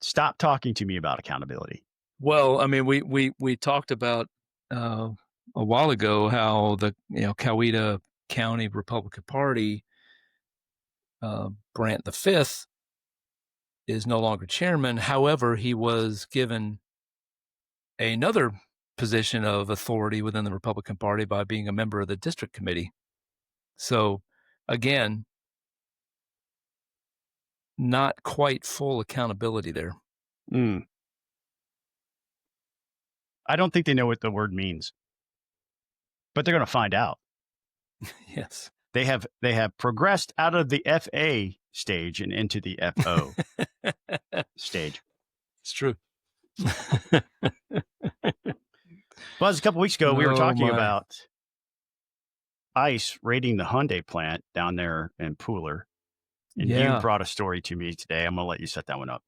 Stop talking to me about accountability. Well, I mean, we talked about a while ago how the Coweta County Republican Party, Brandt V, is no longer chairman. However, he was given another position of authority within the Republican Party by being a member of the district committee. So, again, not quite full accountability there. I don't think they know what the word means, but they're going to find out. Yes. They have progressed out of the FA stage and into the FO stage. It's true. Buzz, a couple weeks ago, we were talking about ICE raiding the Hyundai plant down there in Pooler. And you brought a story to me today. I'm going to let you set that one up.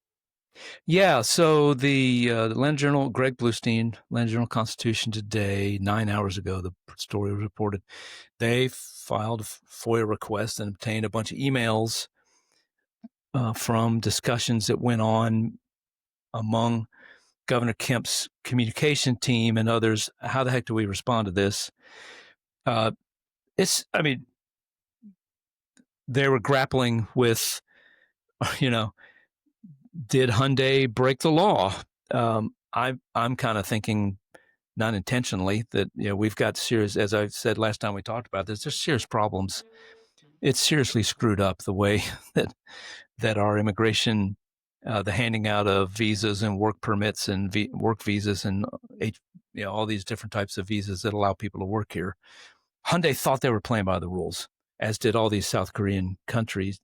Yeah, so the Land Journal, Greg Bluestein, Land Journal Constitution today, 9 hours ago, the story was reported. They filed a FOIA request and obtained a bunch of emails from discussions that went on among Governor Kemp's communication team and others. How the heck do we respond to this? They were grappling with, did Hyundai break the law? I'm kind of thinking, not intentionally, that we've got serious, as I said last time we talked about this, there's serious problems. It's seriously screwed up the way that our immigration, the handing out of visas and work permits and work visas and all these different types of visas that allow people to work here. Hyundai thought they were playing by the rules, as did all these South Korean companies,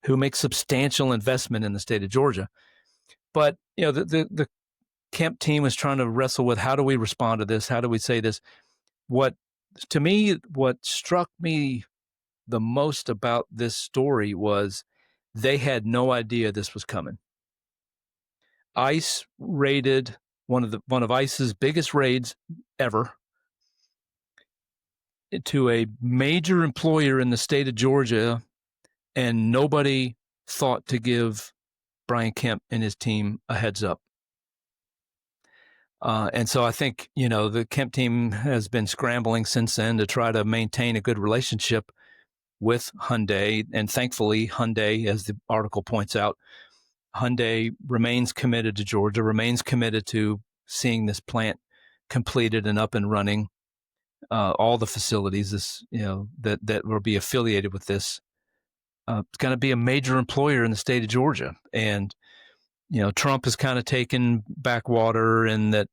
who make substantial investment in the state of Georgia. But, the Kemp team was trying to wrestle with, how do we respond to this? How do we say this? What struck me the most about this story was they had no idea this was coming. ICE raided one of ICE's biggest raids ever to a major employer in the state of Georgia, and nobody thought to give Brian Kemp and his team a heads up. And so I think, the Kemp team has been scrambling since then to try to maintain a good relationship with Hyundai. And thankfully, Hyundai, as the article points out, Hyundai remains committed to Georgia, remains committed to seeing this plant completed and up and running. All the facilities, that will be affiliated with this. It's going to be a major employer in the state of Georgia. And, Trump has kind of taken backwater in that,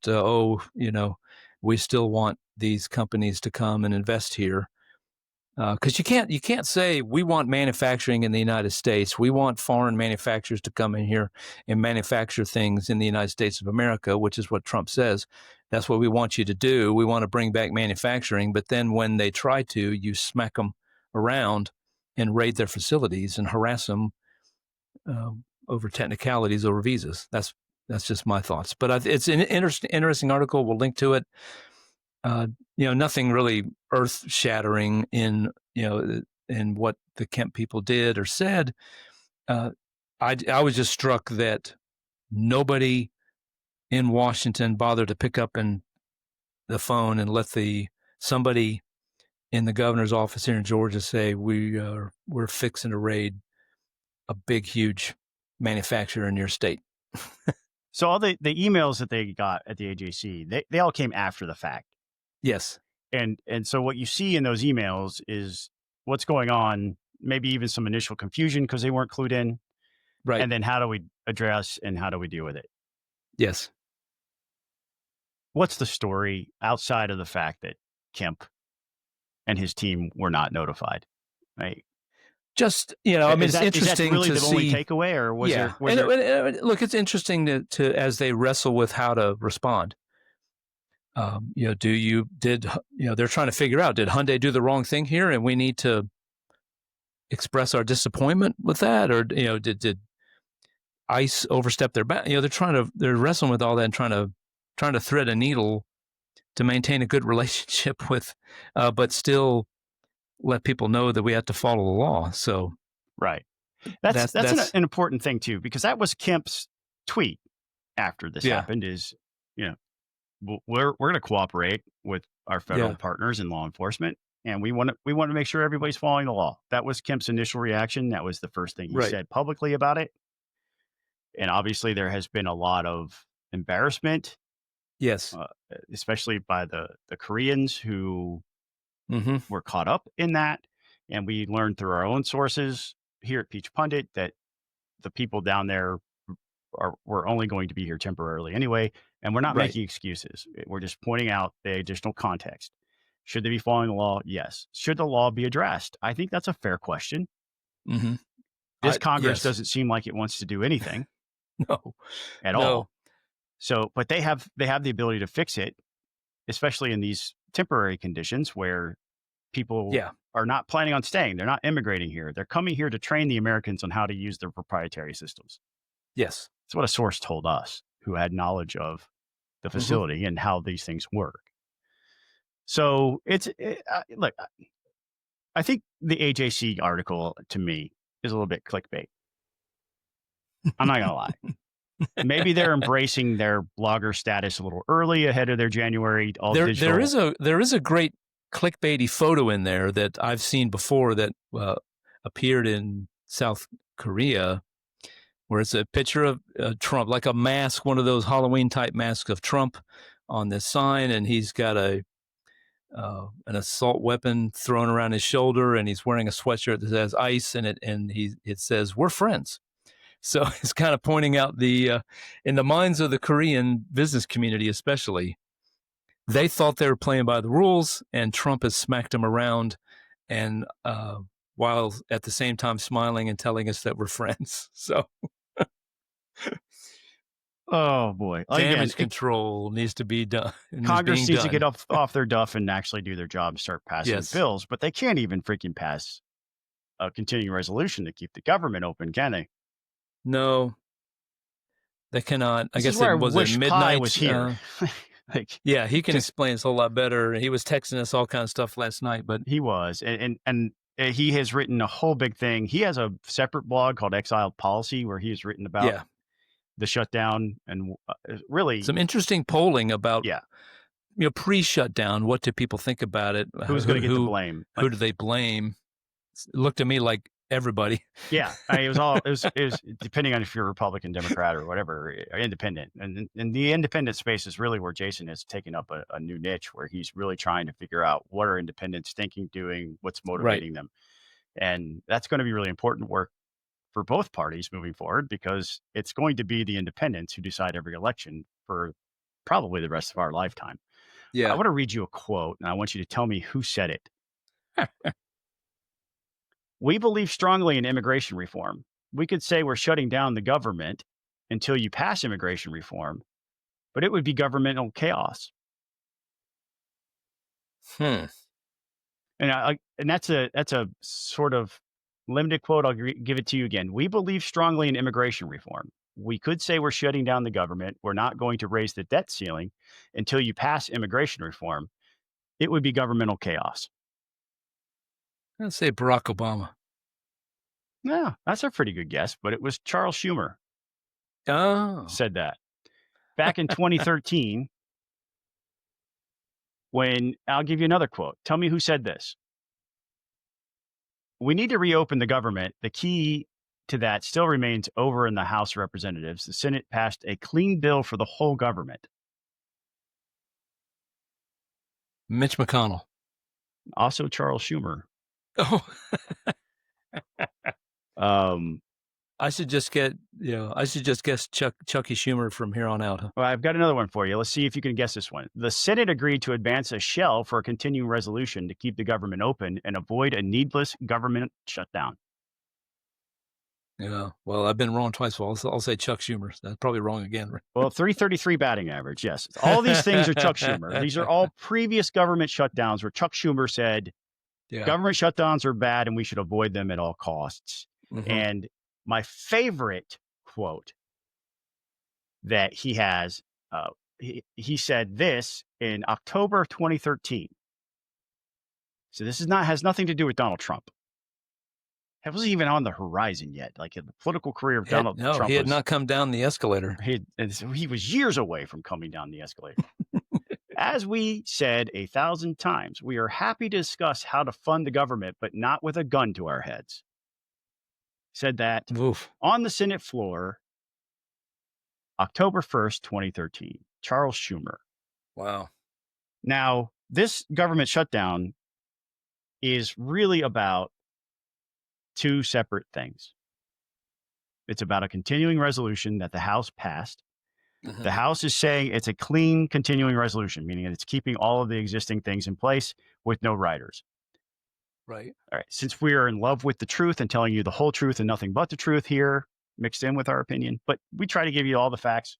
we still want these companies to come and invest here. Because you can't say we want manufacturing in the United States. We want foreign manufacturers to come in here and manufacture things in the United States of America, which is what Trump says. That's what we want you to do. We want to bring back manufacturing. But then when they try to, you smack them around and raid their facilities and harass them over technicalities, over visas. That's just my thoughts. But it's an interesting article. We'll link to it. Nothing really earth-shattering in what the Kemp people did or said. I was just struck that nobody in Washington bothered to pick up the phone and let the somebody in the governor's office here in Georgia say we're fixing to raid a big, huge manufacturer in your state. So all the emails that they got at the AJC, they all came after the fact. Yes. And so what you see in those emails is what's going on, maybe even some initial confusion because they weren't clued in. Right. And then how do we address and how do we deal with it? Yes. What's the story outside of the fact that Kemp and his team were not notified? Right. Just, I mean, it's interesting is that really to the see. only takeaway, or was there? Look, it's interesting to as they wrestle with how to respond. They're trying to figure out, did Hyundai do the wrong thing here, and we need to express our disappointment with that, or did ICE overstep their back? They're wrestling with all that and trying to thread a needle to maintain a good relationship with, but still let people know that we have to follow the law. So, right. That's an important thing too, because that was Kemp's tweet after this happened. Is we're going to cooperate with our federal partners in law enforcement, and we want to make sure everybody's following the law. That was Kemp's initial reaction. That was the first thing he said publicly about it. And obviously, there has been a lot of embarrassment. Yes, especially by the Koreans who were caught up in that. And we learned through our own sources here at Peach Pundit that the people down there were only going to be here temporarily anyway. And we're not making excuses. We're just pointing out the additional context. Should they be following the law? Yes. Should the law be addressed? I think that's a fair question. This Congress doesn't seem like it wants to do anything. At all. So, but they have the ability to fix it, especially in these temporary conditions where people are not planning on staying. They're not immigrating here. They're coming here to train the Americans on how to use their proprietary systems. Yes. That's what a source told us who had knowledge of the facility and how these things work. So look, I think the AJC article to me is a little bit clickbait. I'm not going to lie. Maybe they're embracing their blogger status a little early ahead of their January digital. There is a great clickbaity photo in there that I've seen before that appeared in South Korea, where it's a picture of Trump, like a mask, one of those Halloween type masks of Trump on this sign, and he's got an assault weapon thrown around his shoulder, and he's wearing a sweatshirt that says ICE, and it says "We're friends." So it's kind of pointing out in the minds of the Korean business community, especially, they thought they were playing by the rules, and Trump has smacked them around, and while at the same time smiling and telling us that we're friends. So, oh boy, damage control needs to be done. Congress needs to get off their duff and actually do their job and start passing bills, but they can't even freaking pass a continuing resolution to keep the government open, can they? No, they cannot. I guess it was at midnight. Was here. He can explain this a whole lot better. He was texting us all kinds of stuff last night, but he was, and he has written a whole big thing. He has a separate blog called Exiled Policy where he has written about the shutdown and really some interesting polling about pre-shutdown. What do people think about it? Who's going to get the blame? Who do they blame? It looked to me like everybody. It was depending on if you're Republican, Democrat, or whatever, or independent. And the independent space is really where Jason has taken up a new niche, where he's really trying to figure out what are independents thinking, doing, what's motivating them. And that's going to be really important work for both parties moving forward, because it's going to be the independents who decide every election for probably the rest of our lifetime. I want to read you a quote, and I want you to tell me who said it. We believe strongly in immigration reform. We could say we're shutting down the government until you pass immigration reform, but it would be governmental chaos. And that's a sort of limited quote. I'll give it to you again. We believe strongly in immigration reform. We could say we're shutting down the government. We're not going to raise the debt ceiling until you pass immigration reform. It would be governmental chaos. I'd say Barack Obama. Yeah, that's a pretty good guess, but it was Charles Schumer. Said that back in 2013 when I'll give you another quote. Tell me who said this. We need to reopen the government. The key to that still remains over in the House of Representatives. The Senate passed a clean bill for the whole government. Mitch McConnell. Also Charles Schumer. Oh, Um, I should just guess Chucky Schumer from here on out. Huh? well, I've got another one for you. Let's see if you can guess this one. The Senate agreed to advance a shell for a continuing resolution to keep the government open and avoid a needless government shutdown. Yeah. Well, I've been wrong twice. So I'll say Chuck Schumer. That's probably wrong again. Well, 333 batting average. Yes. All these things are Chuck Schumer. These are all previous government shutdowns where Chuck Schumer said Yeah. government shutdowns are bad and we should avoid them at all costs. Mhm. And my favorite quote that he has, he said this in October of 2013. So this has nothing to do with Donald Trump. It wasn't even on the horizon yet. Like the political career of Donald Trump. He had not come down the escalator. He was years away from coming down the escalator. As we said 1,000 times, we are happy to discuss how to fund the government, but not with a gun to our heads. Said that Oof. on the Senate floor, October 1st, 2013. Charles Schumer. Wow. Now, this government shutdown is really about two separate things. It's about a continuing resolution that the House passed. Mhm. The House is saying it's a clean continuing resolution, meaning that it's keeping all of the existing things in place with no riders. Right. All right. Since we are in love with the truth and telling you the whole truth and nothing but the truth here, mixed in with our opinion, but we try to give you all the facts.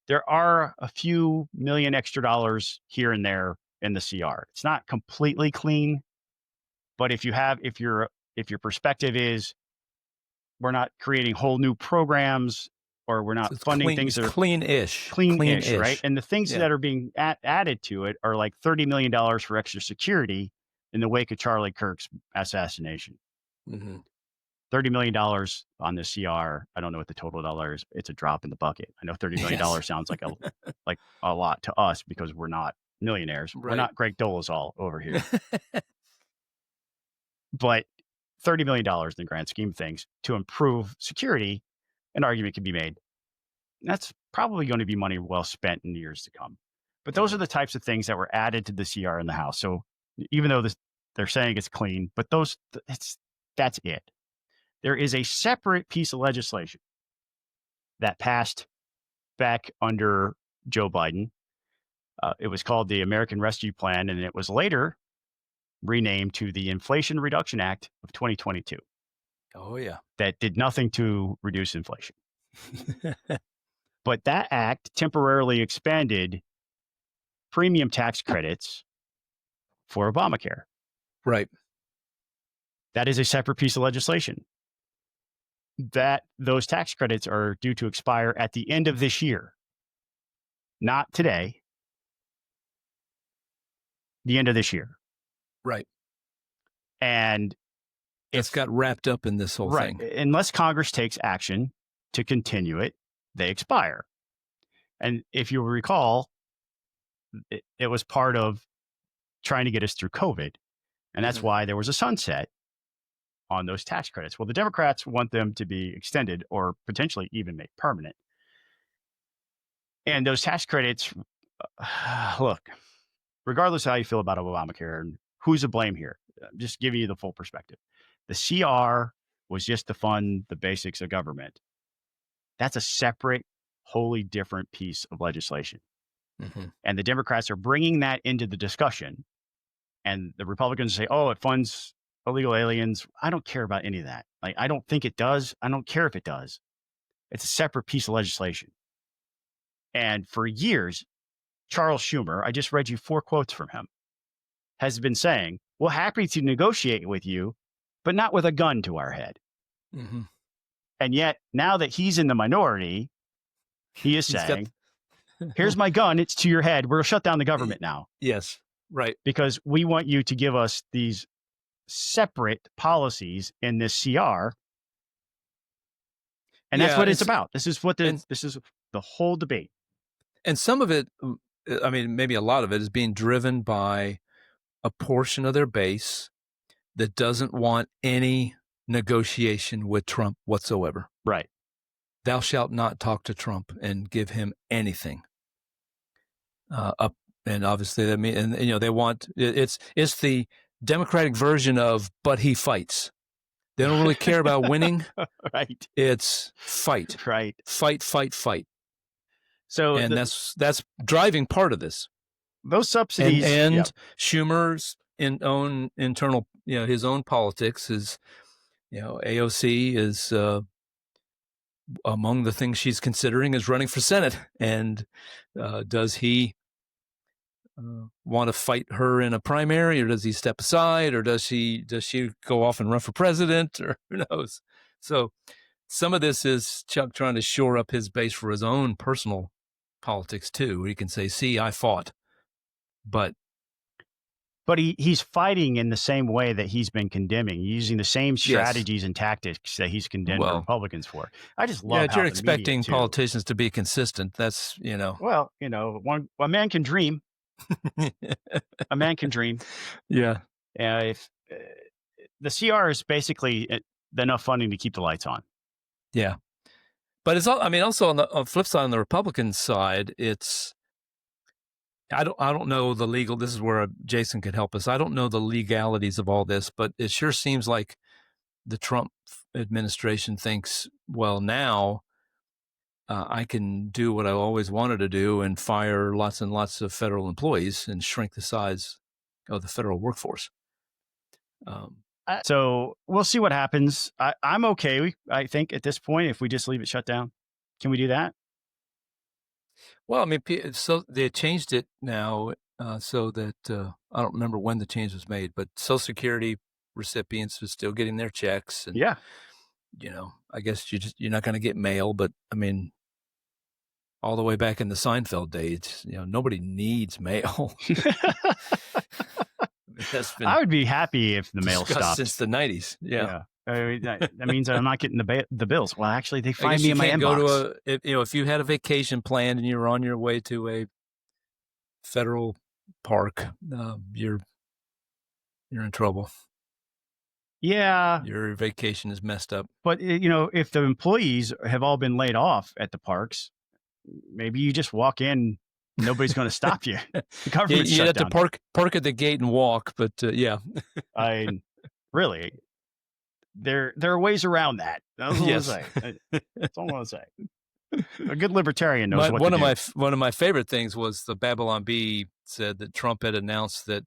There are a few million extra dollars here and there in the CR. It's not completely clean, but if your perspective is we're not creating whole new programs or we're not funding things that are clean-ish, right? And the things that are being added to it are like $30 million for extra security in the wake of Charlie Kirk's assassination. Mm-hmm. $30 million on the CR. I don't know what the total dollar is. It's a drop in the bucket. I know $30 million sounds like a lot to us because we're not millionaires. Right. We're not Greg Dolezal over here. But $30 million in the grand scheme of things to improve security, an argument can be made. That's probably going to be money well spent in years to come. But those are the types of things that were added to the CR in the House. So even though they're saying it's clean, but that's it. There is a separate piece of legislation that passed back under Joe Biden. It was called the American Rescue Plan, and it was later renamed to the Inflation Reduction Act of 2022. Oh, yeah. That did nothing to reduce inflation. But that act temporarily expanded premium tax credits for Obamacare. Right. That is a separate piece of legislation. Those tax credits are due to expire at the end of this year. Not today. The end of this year. Right. And it's got wrapped up in this whole thing. Unless Congress takes action to continue it, they expire. And if you recall, it was part of trying to get us through COVID. And that's why there was a sunset on those tax credits. Well, the Democrats want them to be extended or potentially even made permanent. And those tax credits, look, regardless of how you feel about Obamacare and who's to blame here, I'm just giving you the full perspective. The CR was just to fund the basics of government. That's a separate, wholly different piece of legislation. Mm-hmm. And the Democrats are bringing that into the discussion. And the Republicans say, oh, it funds illegal aliens. I don't care about any of that. Like, I don't think it does. I don't care if it does. It's a separate piece of legislation. And for years, Charles Schumer, I just read you 4 quotes from him, has been saying, we're happy to negotiate with you, but not with a gun to our head. Mm-hmm. And yet, now that he's in the minority, he is saying, here's my gun. It's to your head. We'll shut down the government now. Yes. Right. Because we want you to give us these separate policies in this CR. And that's what it's about. This is the whole debate. And some of it, I mean, maybe a lot of it is being driven by a portion of their base that doesn't want any negotiation with Trump whatsoever. Right. Thou shalt not talk to Trump and give him anything. And obviously, I mean, and they want it's the Democratic version of "but he fights." They don't really care about winning. Right. It's fight, Right. fight. So And that's driving part of this. those subsidies And Schumer's own internal, his own politics is, AOC is among the things she's considering is running for Senate. And does he want to fight her in a primary, or does he step aside, or does she go off and run for president, or who knows? So some of this is Chuck trying to shore up his base for his own personal politics too. He can say, "See, I fought," but he's fighting in the same way that he's been condemning, using the same strategies and tactics that he's condemned Republicans for. I just love how you're expecting politicians to be consistent. That's Well, a man can dream. A man can dream. Yeah. If the CR is basically enough funding to keep the lights on. Yeah. But it's all, I mean, also on the flip side, on the Republican side, I don't know the legal, this is where Jason could help us. I don't know the legalities of all this, but it sure seems like the Trump administration thinks, well, now I can do what I always wanted to do and fire lots and lots of federal employees and shrink the size of the federal workforce. So we'll see what happens. I'm okay. I think at this point, if we just leave it shut down, can we do that? Well, I mean, so they changed it now so that I don't remember when the change was made, but Social Security recipients are still getting their checks. And, I guess you're not going to get mail, but I mean, all the way back in the Seinfeld days, nobody needs mail. I would be happy if the mail stopped since the 90s. Yeah. I mean, that means I'm not getting the bills. Well, actually, they find me in my inbox. Go to if you had a vacation planned and you're on your way to a federal park, you're in trouble. Yeah. Your vacation is messed up. But, if the employees have all been laid off at the parks, maybe you just walk in. Nobody's going to stop you. The government's you shut have down. to park at the gate and walk, but yeah. Really, there are ways around that. That's all yes. I say. That's all I want to say. A good libertarian knows what to do. One of my favorite things was the Babylon Bee said that Trump had announced that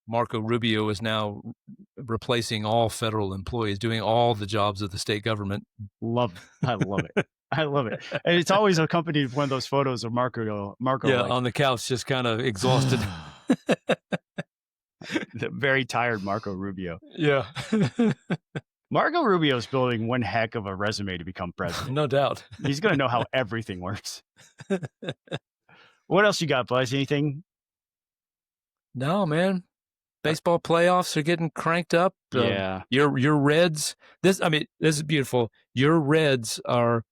Marco Rubio is now replacing all federal employees, doing all the jobs of the state government. I love it. I love it. And it's always accompanied with one of those photos of Marco on the couch, just kind of exhausted. The very tired Marco Rubio. Yeah. Marco Rubio is building one heck of a resume to become president. No doubt. He's going to know how everything works. What else you got, Buzz? Anything? No, man. Baseball playoffs are getting cranked up. Yeah. Your Reds. This is beautiful. Your Reds are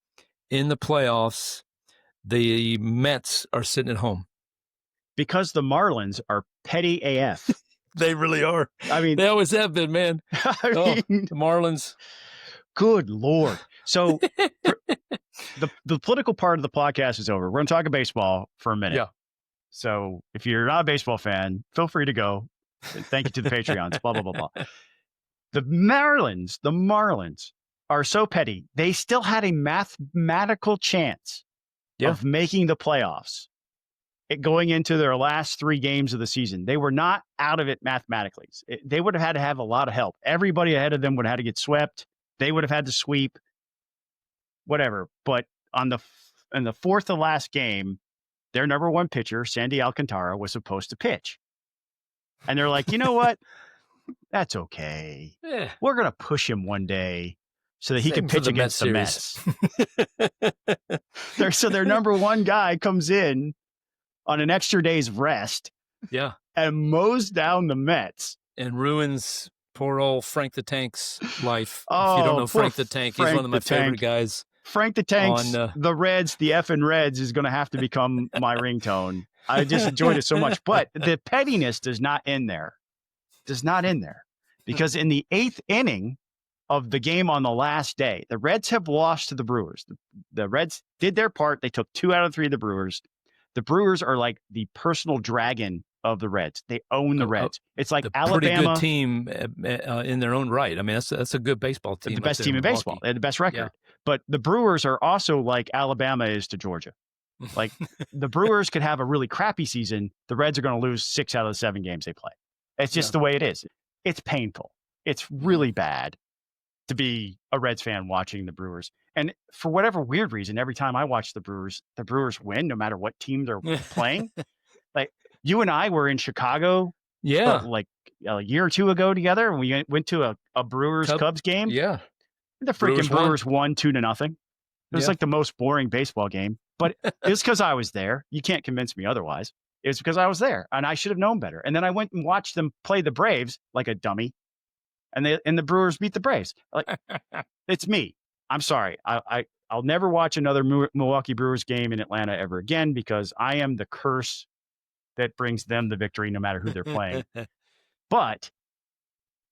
in the playoffs. The Mets are sitting at home. Because the Marlins are petty AF. They really are. I mean, they always have been, man. The Marlins. Good Lord. So the political part of the podcast is over. We're going to talk about baseball for a minute. Yeah. So if you're not a baseball fan, feel free to go. Thank you to the Patreons, blah, blah, blah, blah. The Marlins are so petty. They still had a mathematical chance of making the playoffs going into their last 3 games of the season. They were not out of it mathematically. They would have had to have a lot of help. Everybody ahead of them would have had to get swept. They would have had to sweep, whatever. But in the fourth to last game, their number one pitcher, Sandy Alcantara, was supposed to pitch. And they're like, you know what? That's okay. Yeah. We're going to push him one day so that he can pitch against the Mets. So their number one guy comes in on an extra day's rest. Yeah. And mows down the Mets. And ruins poor old Frank the Tank's life. Oh, if you don't know Frank the Tank, he's one of my favorite guys. Frank the Tank's the Reds, the effing Reds is going to have to become my ringtone. I just enjoyed it so much. But the pettiness does not end there. Because in the 8th inning of the game on the last day, the Reds have lost to the Brewers. The Reds did their part. They took 2 out of 3 of the Brewers. The Brewers are like the personal dragon of the Reds. They own the Reds. It's like Alabama. Pretty good team in their own right. I mean, that's a good baseball team. The best team in baseball. They had the best record. Yeah. But the Brewers are also like Alabama is to Georgia. Like the Brewers could have a really crappy season. The Reds are going to lose 6 out of the 7 games they play. It's just the way it is. It's painful. It's really bad to be a Reds fan watching the Brewers. And for whatever weird reason, every time I watch the Brewers win, no matter what team they're playing. Like you and I were in Chicago, like a year or 2 ago together, and we went to a Brewers Cubs game. Yeah, the freaking Brewers won 2-0. It was like the most boring baseball game, but it's because I was there. You can't convince me otherwise. It's because I was there, and I should have known better. And then I went and watched them play the Braves like a dummy, and the Brewers beat the Braves. Like it's me. I'm sorry. I'll never watch another Milwaukee Brewers game in Atlanta ever again because I am the curse that brings them the victory no matter who they're playing. But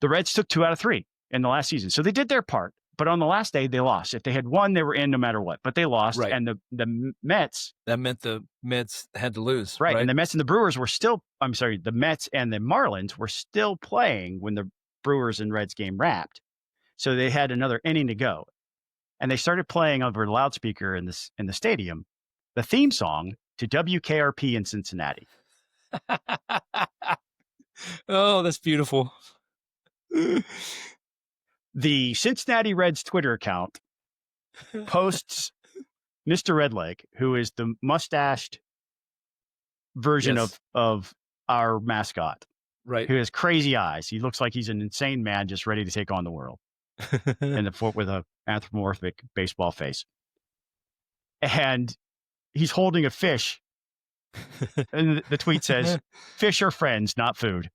the Reds took 2 out of 3 in the last season. So they did their part. But on the last day, they lost. If they had won, they were in no matter what. But they lost. Right. And the Mets. That meant the Mets had to lose. Right. And the Mets and the Brewers were still, the Mets and the Marlins were still playing when the Brewers and Reds game wrapped. So they had another inning to go. And they started playing over the loudspeaker in the stadium, the theme song to WKRP in Cincinnati. Oh, that's beautiful. The Cincinnati Reds Twitter account posts Mr. Redleg, who is the mustached version of our mascot. Right. Who has crazy eyes. He looks like he's an insane man just ready to take on the world. And with a anthropomorphic baseball face. And he's holding a fish. And the tweet says, "Fish are friends, not food."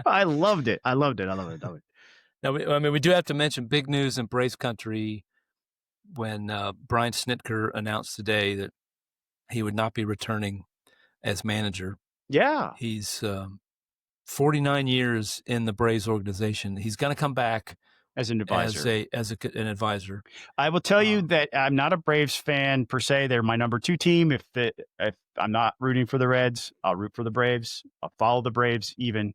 I loved it. Now, we do have to mention big news in Braves country when Brian Snitker announced today that he would not be returning as manager. Yeah. He's 49 years in the Braves organization. He's going to come back as an advisor. As an advisor. I will tell you that I'm not a Braves fan per se. They're my number 2 team. If I'm not rooting for the Reds, I'll root for the Braves. I'll follow the Braves even.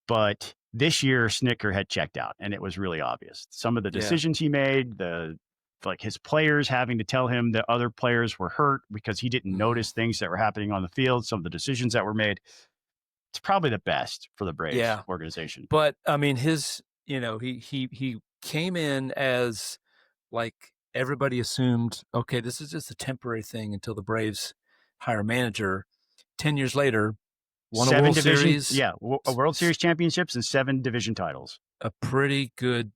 But this year, Snitker had checked out, and it was really obvious. Some of the decisions he made, like his players having to tell him that other players were hurt because he didn't notice things that were happening on the field. Some of the decisions that were made. It's probably the best for the Braves organization. But I mean, he came in as like everybody assumed, okay, this is just a temporary thing until the Braves hire a manager. 10 years later, won a World Series. Yeah, a World Series championships and 7 division titles. A pretty good,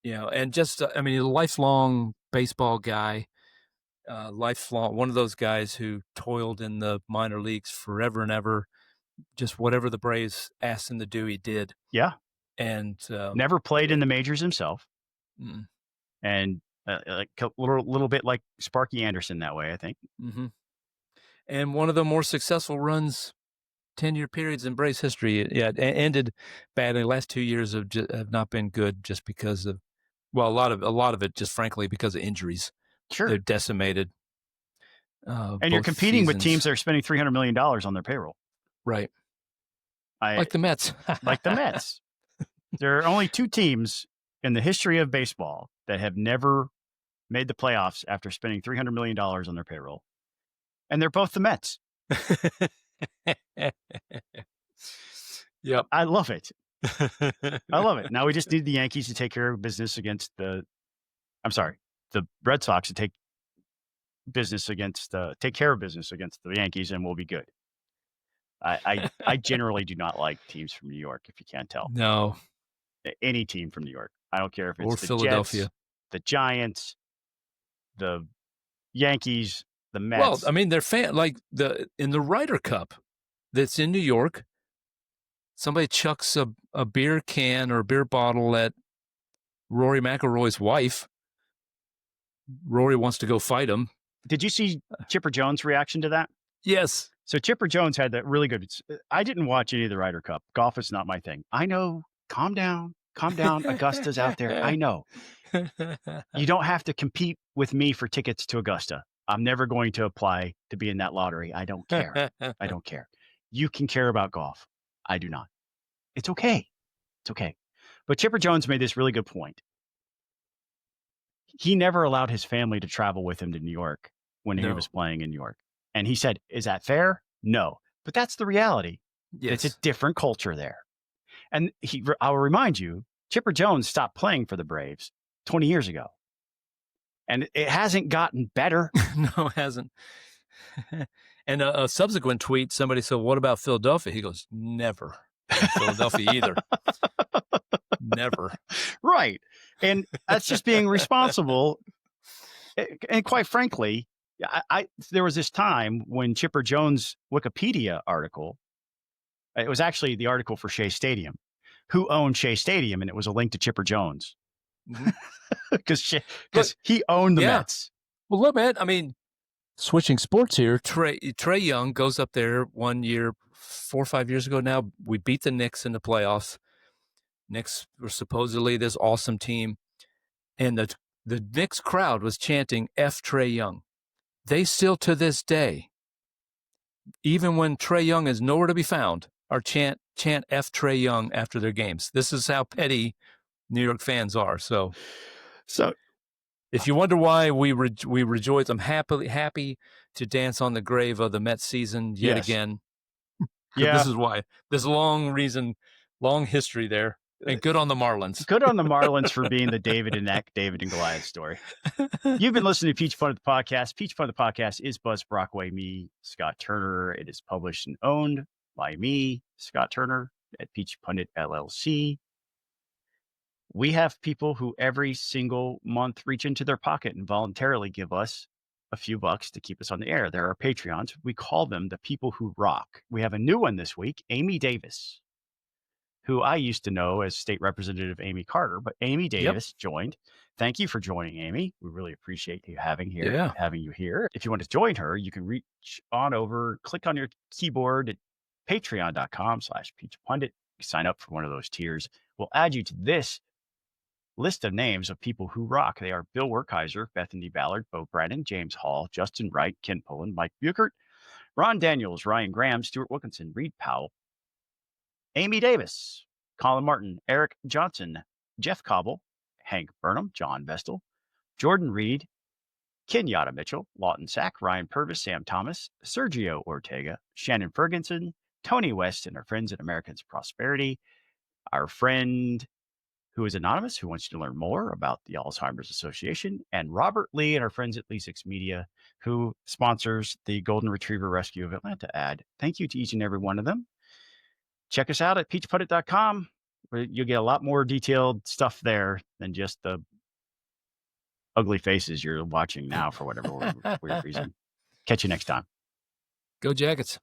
and just, a lifelong baseball guy, one of those guys who toiled in the minor leagues forever and ever. Just whatever the Braves asked him to do, he did. Yeah. And never played in the majors himself. And like a little bit like Sparky Anderson that way, I think. Mm-hmm. And one of the more successful runs, 10-year periods in Braves history. Yeah, it ended badly. The last 2 years have not been good just because of, a lot of it just frankly because of injuries. Sure. They're decimated. And you're competing with teams that are spending $300 million on their payroll. Right. Like the Mets. Like the Mets. There are only 2 teams in the history of baseball that have never made the playoffs after spending $300 million on their payroll. And they're both the Mets. Yep. I love it. Now we just need the Yankees to take care of business against the Red Sox to take care of business against the Yankees, and we'll be good. I generally do not like teams from New York, if you can't tell. No. Any team from New York. I don't care if it's the Philadelphia, Jets, the Giants, the Yankees, the Mets. Well, they're in the Ryder Cup that's in New York, somebody chucks a beer can or a beer bottle at Rory McIlroy's wife. Rory wants to go fight him. Did you see Chipper Jones' reaction to that? Yes. So Chipper Jones had that really good. I didn't watch any of the Ryder Cup. Golf is not my thing. I know. Calm down. Calm down. Augusta's out there. I know. You don't have to compete with me for tickets to Augusta. I'm never going to apply to be in that lottery. I don't care. I don't care. You can care about golf. I do not. It's okay. It's okay. But Chipper Jones made this really good point. He never allowed his family to travel with him to New York when he was playing in New York. And he said, is that fair? No. But that's the reality. Yes. It's a different culture there. And I'll remind you, Chipper Jones stopped playing for the Braves 20 years ago. And it hasn't gotten better. No, it hasn't. And a subsequent tweet, somebody said, what about Philadelphia? He goes, never. Philadelphia either. Never. Right. And that's just being responsible. And quite frankly, there was this time when Chipper Jones' Wikipedia article, it was actually the article for Shea Stadium, who owned Shea Stadium, and it was a link to Chipper Jones. Because he owned the Mets. Well, look, man, I mean, switching sports here, Trey Young goes up there one year, 4 or 5 years ago now. We beat the Knicks in the playoffs. Knicks were supposedly this awesome team. And the Knicks crowd was chanting F Trey Young. They still to this day, even when Trey Young is nowhere to be found, are chant F Trey Young after their games. This is how petty New York fans are. So if you wonder why we rejoice, I'm happy to dance on the grave of the Mets season yet again. Yeah. This is why. There's a long history there. And good on the Marlins. Good on the Marlins for being the David and Goliath story. You've been listening to Peach Pundit the Podcast. Peach Pundit the Podcast is Buzz Brockway, me, Scott Turner. It is published and owned by me, Scott Turner, at Peach Pundit LLC. We have people who every single month reach into their pocket and voluntarily give us a few bucks to keep us on the air. There are Patreons. We call them the people who rock. We have a new one this week, Amy Davis, who I used to know as State Representative Amy Carter, but Amy Davis joined. Thank you for joining, Amy. We really appreciate you having you here. If you want to join her, you can reach on over, click on your keyboard at patreon.com/peachpundit. Sign up for one of those tiers. We'll add you to this list of names of people who rock. They are Bill Werkheiser, Bethany Ballard, Bo Brennan, James Hall, Justin Wright, Ken Pullen, Mike Buchert, Ron Daniels, Ryan Graham, Stuart Wilkinson, Reed Powell, Amy Davis, Colin Martin, Eric Johnson, Jeff Cobble, Hank Burnham, John Vestal, Jordan Reed, Kenyatta Mitchell, Lawton Sack, Ryan Purvis, Sam Thomas, Sergio Ortega, Shannon Ferguson, Tony West, and our friends at Americans Prosperity, our friend who is anonymous, who wants you to learn more about the Alzheimer's Association, and Robert Lee and our friends at Lee6 Media, who sponsors the Golden Retriever Rescue of Atlanta ad. Thank you to each and every one of them. Check us out at peachpundit.com, where you'll get a lot more detailed stuff there than just the ugly faces you're watching now for whatever weird reason. Catch you next time. Go Jackets.